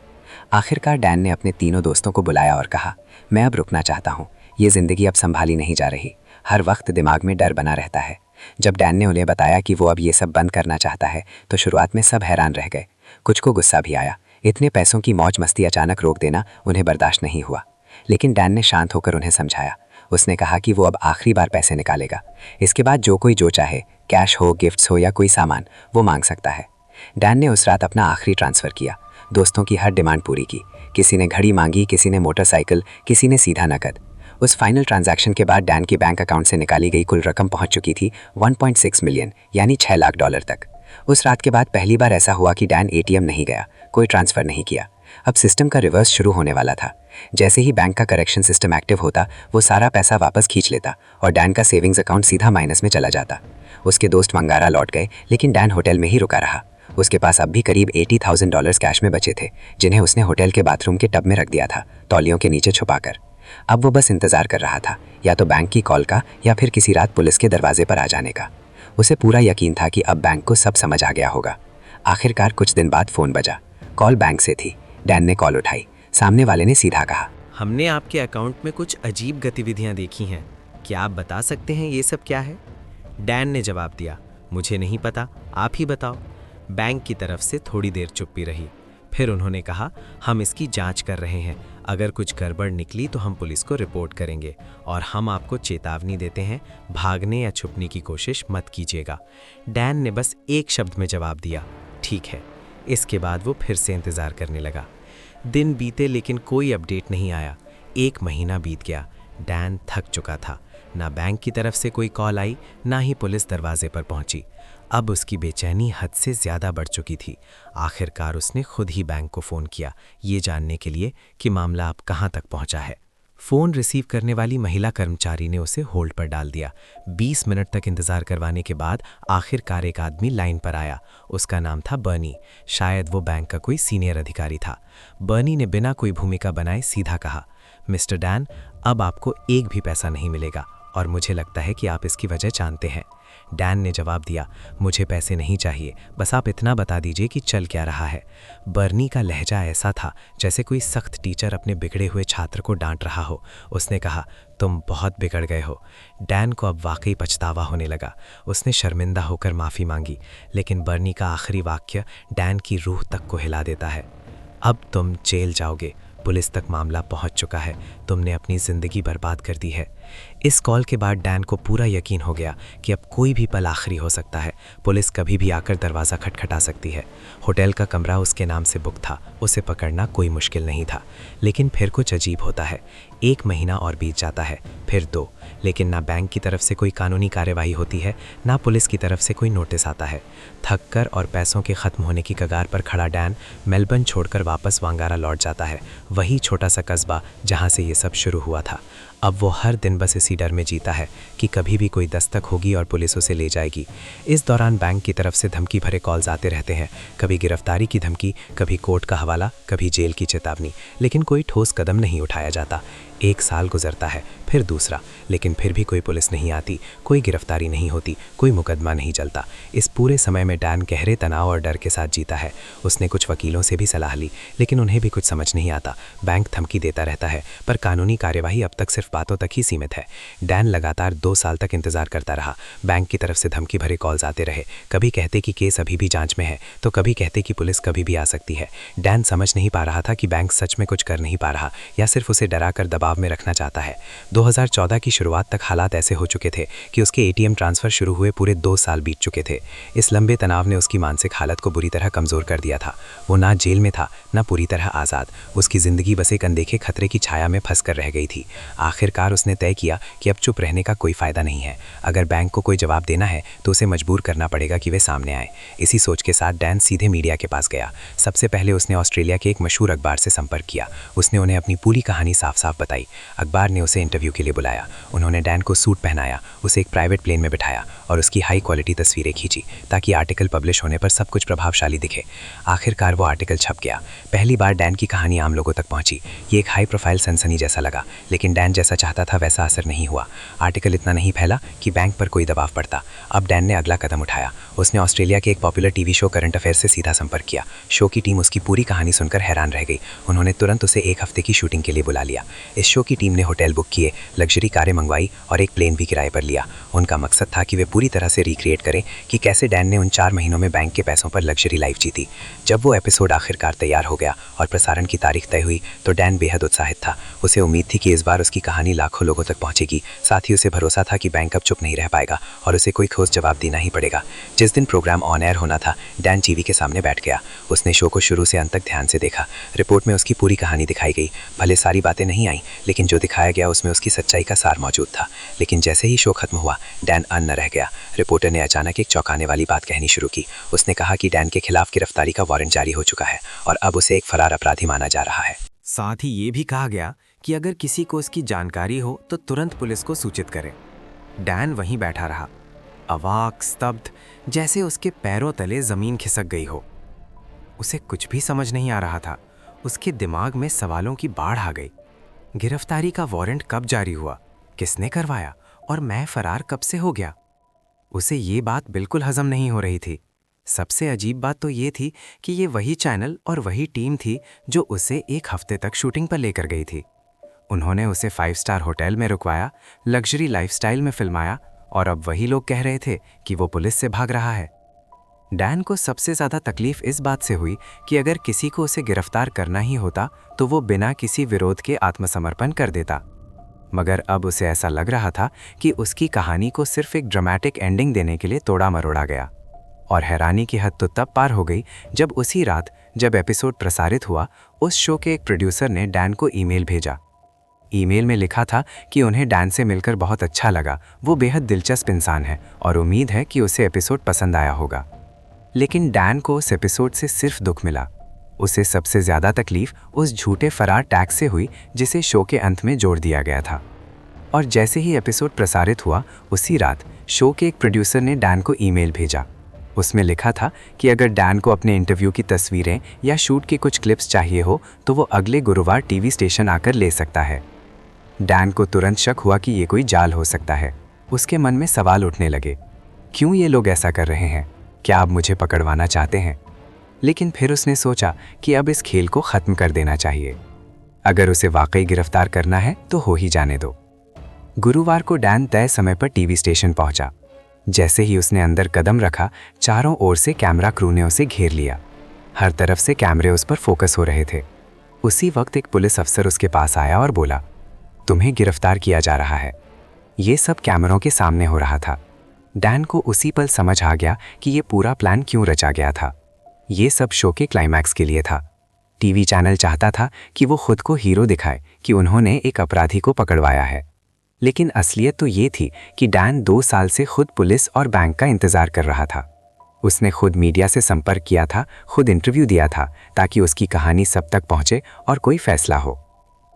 आखिरकार डैन ने अपने तीनों दोस्तों को बुलाया और कहा, मैं अब रुकना चाहता हूँ। ये ज़िंदगी अब संभाली नहीं जा रही। हर वक्त दिमाग में डर बना रहता है। जब डैन ने उन्हें बताया कि वो अब ये सब बंद करना चाहता है तो शुरुआत में सब हैरान रह गए। कुछ को गुस्सा भी आया। इतने पैसों की मौज मस्ती अचानक रोक देना उन्हें बर्दाश्त नहीं हुआ। लेकिन डैन ने शांत होकर उन्हें समझाया। उसने कहा कि वो अब आखिरी बार पैसे निकालेगा। इसके बाद जो कोई जो चाहे, कैश हो, गिफ्ट्स हो या कोई सामान, वो मांग सकता है। डैन ने उस रात अपना आखिरी ट्रांसफ़र किया। दोस्तों की हर डिमांड पूरी की। किसी ने घड़ी मांगी, किसी ने मोटरसाइकिल, किसी ने सीधा नकद। उस फाइनल ट्रांजैक्शन के बाद डैन के बैंक अकाउंट से निकाली गई कुल रकम पहुंच चुकी थी 1.6 मिलियन यानी $6 लाख तक। उस रात के बाद पहली बार ऐसा हुआ कि डैन एटीएम नहीं गया, कोई ट्रांसफ़र नहीं किया। अब सिस्टम का रिवर्स शुरू होने वाला था। जैसे ही बैंक का करेक्शन सिस्टम एक्टिव होता, वो सारा पैसा वापस खींच लेता और डैन का सेविंग्स अकाउंट सीधा माइनस में चला जाता। उसके दोस्त मंगारा लौट गए, लेकिन डैन होटल में ही रुका रहा। उसके पास अब भी करीब $80,000 कैश में बचे थे, जिन्हें उसने होटल के बाथरूम के टब में रख दिया था, तौलियों के नीचे छुपाकर। अब वो बस इंतज़ार कर रहा था, या तो बैंक की कॉल का या फिर किसी रात पुलिस के दरवाजे पर आ जाने का। उसे पूरा यकीन था कि अब बैंक को सब समझ आ गया होगा। आखिरकार कुछ दिन बाद फ़ोन बजा। कॉल बैंक से थी। डैन ने कॉल उठाई। सामने वाले ने सीधा कहा, हमने आपके अकाउंट में कुछ अजीब गतिविधियां देखी हैं, क्या आप बता सकते हैं ये सब क्या है? डैन ने जवाब दिया, मुझे नहीं पता, आप ही बताओ। बैंक की तरफ से थोड़ी देर चुप्पी रही। फिर उन्होंने कहा, हम इसकी जांच कर रहे हैं, अगर कुछ गड़बड़ निकली तो हम पुलिस को रिपोर्ट करेंगे और हम आपको चेतावनी देते हैं, भागने या छुपने की कोशिश मत कीजिएगा। डैन ने बस एक शब्द में जवाब दिया, ठीक है। इसके बाद वो फिर से इंतज़ार करने लगा। दिन बीते लेकिन कोई अपडेट नहीं आया। 1 महीना बीत गया। डैन थक चुका था। ना बैंक की तरफ से कोई कॉल आई, ना ही पुलिस दरवाजे पर पहुंची। अब उसकी बेचैनी हद से ज़्यादा बढ़ चुकी थी। आखिरकार उसने खुद ही बैंक को फ़ोन किया, ये जानने के लिए कि मामला अब कहाँ तक पहुंचा है। फ़ोन रिसीव करने वाली महिला कर्मचारी ने उसे होल्ड पर डाल दिया। 20 मिनट तक इंतज़ार करवाने के बाद आखिरकार एक आदमी लाइन पर आया। उसका नाम था बर्नी। शायद वो बैंक का कोई सीनियर अधिकारी था। बर्नी ने बिना कोई भूमिका बनाए सीधा कहा, मिस्टर डैन, अब आपको एक भी पैसा नहीं मिलेगा और मुझे लगता है कि आप इसकी वजह जानते हैं। डैन ने जवाब दिया, मुझे पैसे नहीं चाहिए, बस आप इतना बता दीजिए कि चल क्या रहा है। बर्नी का लहजा ऐसा था जैसे कोई सख्त टीचर अपने बिगड़े हुए छात्र को डांट रहा हो। उसने कहा, तुम बहुत बिगड़ गए हो। डैन को अब वाकई पछतावा होने लगा। उसने शर्मिंदा होकर माफ़ी मांगी, लेकिन बर्नी का आखिरी वाक्य डैन की रूह तक को हिला देता है, अब तुम जेल जाओगे, पुलिस तक मामला पहुंच चुका है, तुमने अपनी ज़िंदगी बर्बाद कर दी है। इस कॉल के बाद डैन को पूरा यकीन हो गया कि अब कोई भी पल आखिरी हो सकता है। पुलिस कभी भी आकर दरवाज़ा खटखटा सकती है। होटल का कमरा उसके नाम से बुक था, उसे पकड़ना कोई मुश्किल नहीं था। लेकिन फिर कुछ अजीब होता है। 1 महीना और बीत जाता है, फिर 2, लेकिन ना बैंक की तरफ से कोई कानूनी कार्यवाही होती है, ना पुलिस की तरफ से कोई नोटिस आता है। थक कर और पैसों के ख़त्म होने की कगार पर खड़ा डैन मेलबर्न छोड़कर वापस वांगारा लौट जाता है, वही छोटा सा कस्बा जहाँ से ये सब शुरू हुआ था। अब वो हर दिन बस इसी डर में जीता है कि कभी भी कोई दस्तक होगी और पुलिस उसे ले जाएगी। इस दौरान बैंक की तरफ से धमकी भरे कॉल्स आते रहते हैं, कभी गिरफ्तारी की धमकी, कभी कोर्ट का हवाला, कभी जेल की चेतावनी, लेकिन कोई ठोस कदम नहीं उठाया जाता। 1 साल गुजरता है, फिर दूसरा, लेकिन फिर भी कोई पुलिस नहीं आती, कोई गिरफ्तारी नहीं होती, कोई मुकदमा नहीं चलता। इस पूरे समय में डैन गहरे तनाव और डर के साथ जीता है। उसने कुछ वकीलों से भी सलाह ली, लेकिन उन्हें भी कुछ समझ नहीं आता। बैंक धमकी देता रहता है, पर कानूनी कार्यवाही अब तक सिर्फ बातों तक ही सीमित है। डैन लगातार 2 साल तक इंतजार करता रहा। बैंक की तरफ से धमकी भरे कॉल्स आते रहे, कभी कहते कि केस अभी भी जांच में है, तो कभी कहते कि पुलिस कभी भी आ सकती है। डैन समझ नहीं पा रहा था कि बैंक सच में कुछ कर नहीं पा रहा या सिर्फ उसे डरा कर दबाव में रखना चाहता है। 2014 की शुरुआत तक हालात ऐसे हो चुके थे कि उसके एटीएम ट्रांसफ़र शुरू हुए पूरे 2 साल बीत चुके थे। इस लंबे तनाव ने उसकी मानसिक हालत को बुरी तरह कमज़ोर कर दिया था। वो ना जेल में था, ना पूरी तरह आज़ाद। उसकी ज़िंदगी बस एक अनदेखे खतरे की छाया में फंस कर रह गई थी। आखिरकार उसने तय किया कि अब चुप रहने का कोई फ़ायदा नहीं है। अगर बैंक को कोई जवाब देना है तो उसे मजबूर करना पड़ेगा कि वे सामने आए। इसी सोच के साथ डैन सीधे मीडिया के पास गया। सबसे पहले उसने ऑस्ट्रेलिया के एक मशहूर अखबार से संपर्क किया। उसने उन्हें अपनी पूरी कहानी साफ साफ बताई। आई। अखबार ने उसे इंटरव्यू के लिए बुलाया। उन्होंने डैन को सूट पहनाया, उसे एक प्राइवेट प्लेन में बिठाया और उसकी हाई क्वालिटी तस्वीरें खींची ताकि आर्टिकल पब्लिश होने पर सब कुछ प्रभावशाली दिखे। आखिरकार वो आर्टिकल छप गया। पहली बार डैन की कहानी आम लोगों तक पहुंची। ये एक हाई प्रोफाइल सनसनी जैसा लगा, लेकिन डैन जैसा चाहता था वैसा असर नहीं हुआ। आर्टिकल इतना नहीं फैला कि बैंक पर कोई दबाव पड़ता। अब डैन ने अगला कदम उठाया। उसने ऑस्ट्रेलिया के एक popular TV show current affair से सीधा संपर्क किया। शो की टीम उसकी पूरी कहानी सुनकर हैरान रह गई। उन्होंने तुरंत उसे 1 हफ्ते की शूटिंग के लिए बुला लिया। इस शो की टीम ने होटल बुक किए, लग्जरी कारें मंगवाई और एक प्लेन भी किराए पर लिया। उनका मकसद था कि वे पूरी तरह से रिक्रिएट करें कि कैसे डैन ने उन 4 महीनों में बैंक के पैसों पर लग्जरी लाइफ जीती। जब वो एपिसोड आखिरकार तैयार हो गया और प्रसारण की तारीख तय हुई तो डैन बेहद उत्साहित था। उसे उम्मीद थी कि इस बार उसकी कहानी लाखों लोगों तक पहुंचेगी। साथ ही उसे भरोसा था कि बैंक अब चुप नहीं रह पाएगा और उसे कोई ठोस जवाब देना ही पड़ेगा। जिस दिन प्रोग्राम ऑन एयर होना था, डैन टीवी के सामने बैठ गया। उसने शो को शुरू से अंत तक ध्यान से देखा। रिपोर्ट में उसकी पूरी कहानी दिखाई गई। भले सारी बातें नहीं आई, लेकिन जो दिखाया गया उसमें उसकी सच्चाई का सार मौजूद था। लेकिन जैसे ही शो खत्म हुआ, डैन अन्न रह गया। रिपोर्टर ने अचानक एक चौंकाने वाली बात कहनी शुरू की। उसने कहा कि डैन के खिलाफ गिरफ्तारी का वारंट जारी हो चुका है और अब उसे एक फरार अपराधी माना जा रहा है। साथ ही ये भी कहा गया कि अगर किसी को इसकी जानकारी हो तो तुरंत पुलिस को सूचित करें। डैन वहीं बैठा रहा, अवाक, स्तब्ध, जैसे उसके पैरों तले जमीन खिसक गई हो। उसे कुछ भी समझ नहीं आ रहा था। उसके दिमाग में सवालों की बाढ़ आ गई। गिरफ्तारी का वारंट कब जारी हुआ, किसने करवाया और मैं फरार कब से हो गया? उसे ये बात बिल्कुल हजम नहीं हो रही थी। सबसे अजीब बात तो ये थी कि ये वही चैनल और वही टीम थी जो उसे 1 हफ्ते तक शूटिंग पर लेकर गई थी। उन्होंने उसे 5 स्टार होटल में रुकवाया, लग्जरी लाइफस्टाइल में फिल्माया और अब वही लोग कह रहे थे कि वो पुलिस से भाग रहा है। डैन को सबसे ज़्यादा तकलीफ इस बात से हुई कि अगर किसी को उसे गिरफ्तार करना ही होता तो वो बिना किसी विरोध के आत्मसमर्पण कर देता। मगर अब उसे ऐसा लग रहा था कि उसकी कहानी को सिर्फ एक ड्रामेटिक एंडिंग देने के लिए तोड़ा मरोड़ा गया। और हैरानी की हद तो तब पार हो गई जब उसी रात जब एपिसोड प्रसारित हुआ, उस शो के एक प्रोड्यूसर ने डैन को ईमेल भेजा। ईमेल में लिखा था कि उन्हें डैन से मिलकर बहुत अच्छा लगा, वो बेहद दिलचस्प इंसान है और उम्मीद है कि उसे एपिसोड पसंद आया होगा। लेकिन डैन को उस एपिसोड से सिर्फ दुख मिला। उसे सबसे ज़्यादा तकलीफ उस झूठे फरार टैग से हुई जिसे शो के अंत में जोड़ दिया गया था। और जैसे ही एपिसोड प्रसारित हुआ, उसी रात शो के एक प्रोड्यूसर ने डैन को ईमेल भेजा। उसमें लिखा था कि अगर डैन को अपने इंटरव्यू की तस्वीरें या शूट की कुछ क्लिप्स चाहिए हो तो वो अगले गुरुवार टीवी स्टेशन आकर ले सकता है। डैन को तुरंत शक हुआ कि ये कोई जाल हो सकता है। उसके मन में सवाल उठने लगे, क्यों ये लोग ऐसा कर रहे हैं? क्या अब मुझे पकड़वाना चाहते हैं? लेकिन फिर उसने सोचा कि अब इस खेल को ख़त्म कर देना चाहिए। अगर उसे वाकई गिरफ्तार करना है तो हो ही जाने दो। गुरुवार को डैन तय समय पर टीवी स्टेशन पहुंचा। जैसे ही उसने अंदर कदम रखा, चारों ओर से कैमरा क्रू ने उसे घेर लिया। हर तरफ से कैमरे उस पर फोकस हो रहे थे। उसी वक्त एक पुलिस अफसर उसके पास आया और बोला, तुम्हें गिरफ्तार किया जा रहा है। ये सब कैमरों के सामने हो रहा था। डैन को उसी पल समझ आ गया कि ये पूरा प्लान क्यों रचा गया था। ये सब शो के क्लाइमैक्स के लिए था। टीवी चैनल चाहता था कि वो खुद को हीरो दिखाए कि उन्होंने एक अपराधी को पकड़वाया है। लेकिन असलियत तो ये थी कि डैन 2 साल से खुद पुलिस और बैंक का इंतजार कर रहा था। उसने खुद मीडिया से संपर्क किया था, खुद इंटरव्यू दिया था ताकि उसकी कहानी सब तक पहुंचे और कोई फैसला हो।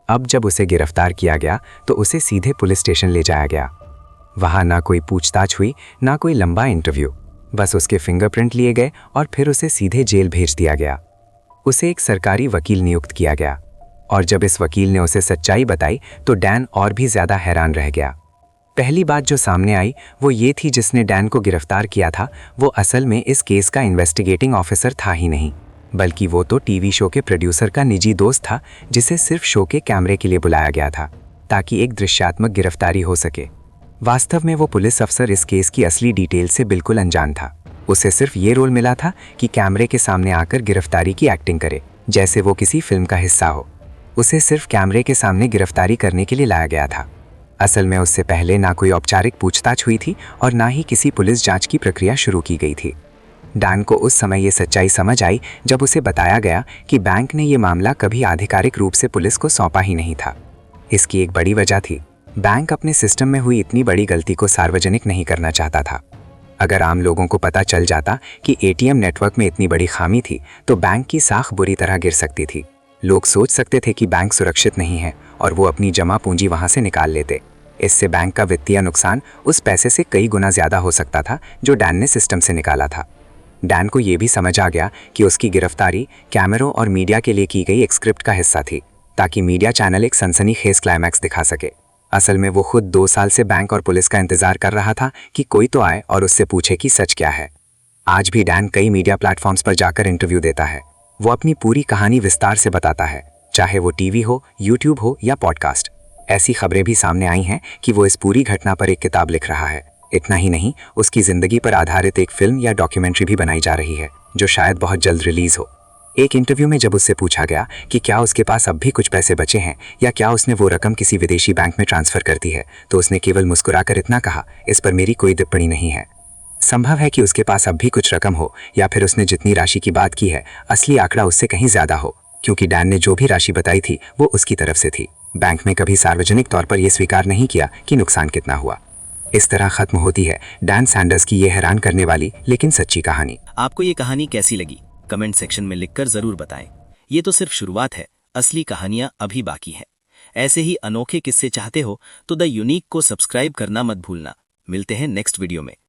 अब जब उसे गिरफ्तार किया गया तो उसे सीधे पुलिस स्टेशन ले जाया गया। वहां ना कोई पूछताछ हुई, ना कोई लंबा इंटरव्यू। बस उसके फिंगरप्रिंट लिए गए और फिर उसे सीधे जेल भेज दिया गया। उसे एक सरकारी वकील नियुक्त किया गया और जब इस वकील ने उसे सच्चाई बताई तो डैन और भी ज़्यादा हैरान रह गया। पहली बात जो सामने आई वो ये थी, जिसने डैन को गिरफ्तार किया था वो असल में इस केस का इन्वेस्टिगेटिंग ऑफिसर था ही नहीं, बल्कि वो तो टीवी शो के प्रोड्यूसर का निजी दोस्त था जिसे सिर्फ शो के कैमरे के लिए बुलाया गया था ताकि एक दृश्यात्मक गिरफ्तारी हो सके। वास्तव में वो पुलिस अफसर इस केस की असली डिटेल से बिल्कुल अनजान था। उसे सिर्फ ये रोल मिला था कि कैमरे के सामने आकर गिरफ्तारी की एक्टिंग करे, जैसे वो किसी फिल्म का हिस्सा हो। उसे सिर्फ कैमरे के सामने गिरफ्तारी करने के लिए लाया गया था। असल में उससे पहले ना कोई औपचारिक पूछताछ हुई थी और ना ही किसी पुलिस जांच की प्रक्रिया शुरू की गई थी। डैन को उस समय ये सच्चाई समझ आई जब उसे बताया गया कि बैंक ने ये मामला कभी आधिकारिक रूप से पुलिस को सौंपा ही नहीं था। इसकी एक बड़ी वजह थी, बैंक अपने सिस्टम में हुई इतनी बड़ी गलती को सार्वजनिक नहीं करना चाहता था। अगर आम लोगों को पता चल जाता कि एटीएम नेटवर्क में इतनी बड़ी खामी थी तो बैंक की साख बुरी तरह गिर सकती थी। लोग सोच सकते थे कि बैंक सुरक्षित नहीं है और वो अपनी जमा पूंजी वहां से निकाल लेते। इससे बैंक का वित्तीय नुकसान उस पैसे से कई गुना ज्यादा हो सकता था जो डैन ने सिस्टम से निकाला था। डैन को ये भी समझ आ गया कि उसकी गिरफ्तारी कैमरों और मीडिया के लिए की गई एक स्क्रिप्ट का हिस्सा थी, ताकि मीडिया चैनल एक सनसनीखेज क्लाइमैक्स दिखा सके। असल में वो खुद 2 साल से बैंक और पुलिस का इंतजार कर रहा था कि कोई तो आए और उससे पूछे कि सच क्या है। आज भी डैन कई मीडिया प्लेटफॉर्म्स पर जाकर इंटरव्यू देता है। वो अपनी पूरी कहानी विस्तार से बताता है, चाहे वो टीवी हो, यूट्यूब हो या पॉडकास्ट। ऐसी खबरें भी सामने आई हैं कि वो इस पूरी घटना पर एक किताब लिख रहा है। इतना ही नहीं, उसकी जिंदगी पर आधारित एक फिल्म या डॉक्यूमेंट्री भी बनाई जा रही है, जो शायद बहुत जल्द रिलीज हो। एक इंटरव्यू में जब उससे पूछा गया कि क्या उसके पास अब भी कुछ पैसे बचे हैं या क्या उसने वो रकम किसी विदेशी बैंक में ट्रांसफर कर दी है, तो उसने केवल मुस्कुराकर इतना कहा, इस पर मेरी कोई टिप्पणी नहीं है। संभव है कि उसके पास अब भी कुछ रकम हो या फिर उसने जितनी राशि की बात की है असली आंकड़ा उससे कहीं ज्यादा हो, क्योंकि डैन ने जो भी राशि बताई थी वो उसकी तरफ से थी। बैंक में कभी सार्वजनिक तौर पर यह स्वीकार नहीं किया कि नुकसान कितना हुआ। इस तरह खत्म होती है डैन सैंडर्स की यह हैरान करने वाली लेकिन सच्ची कहानी। आपको ये कहानी कैसी लगी कमेंट सेक्शन में लिखकर जरूर बताएं। ये तो सिर्फ शुरुआत है, असली कहानियां अभी बाकी हैं। ऐसे ही अनोखे किस्से चाहते हो तो द यूनिक को सब्सक्राइब करना मत भूलना। मिलते हैं नेक्स्ट वीडियो में।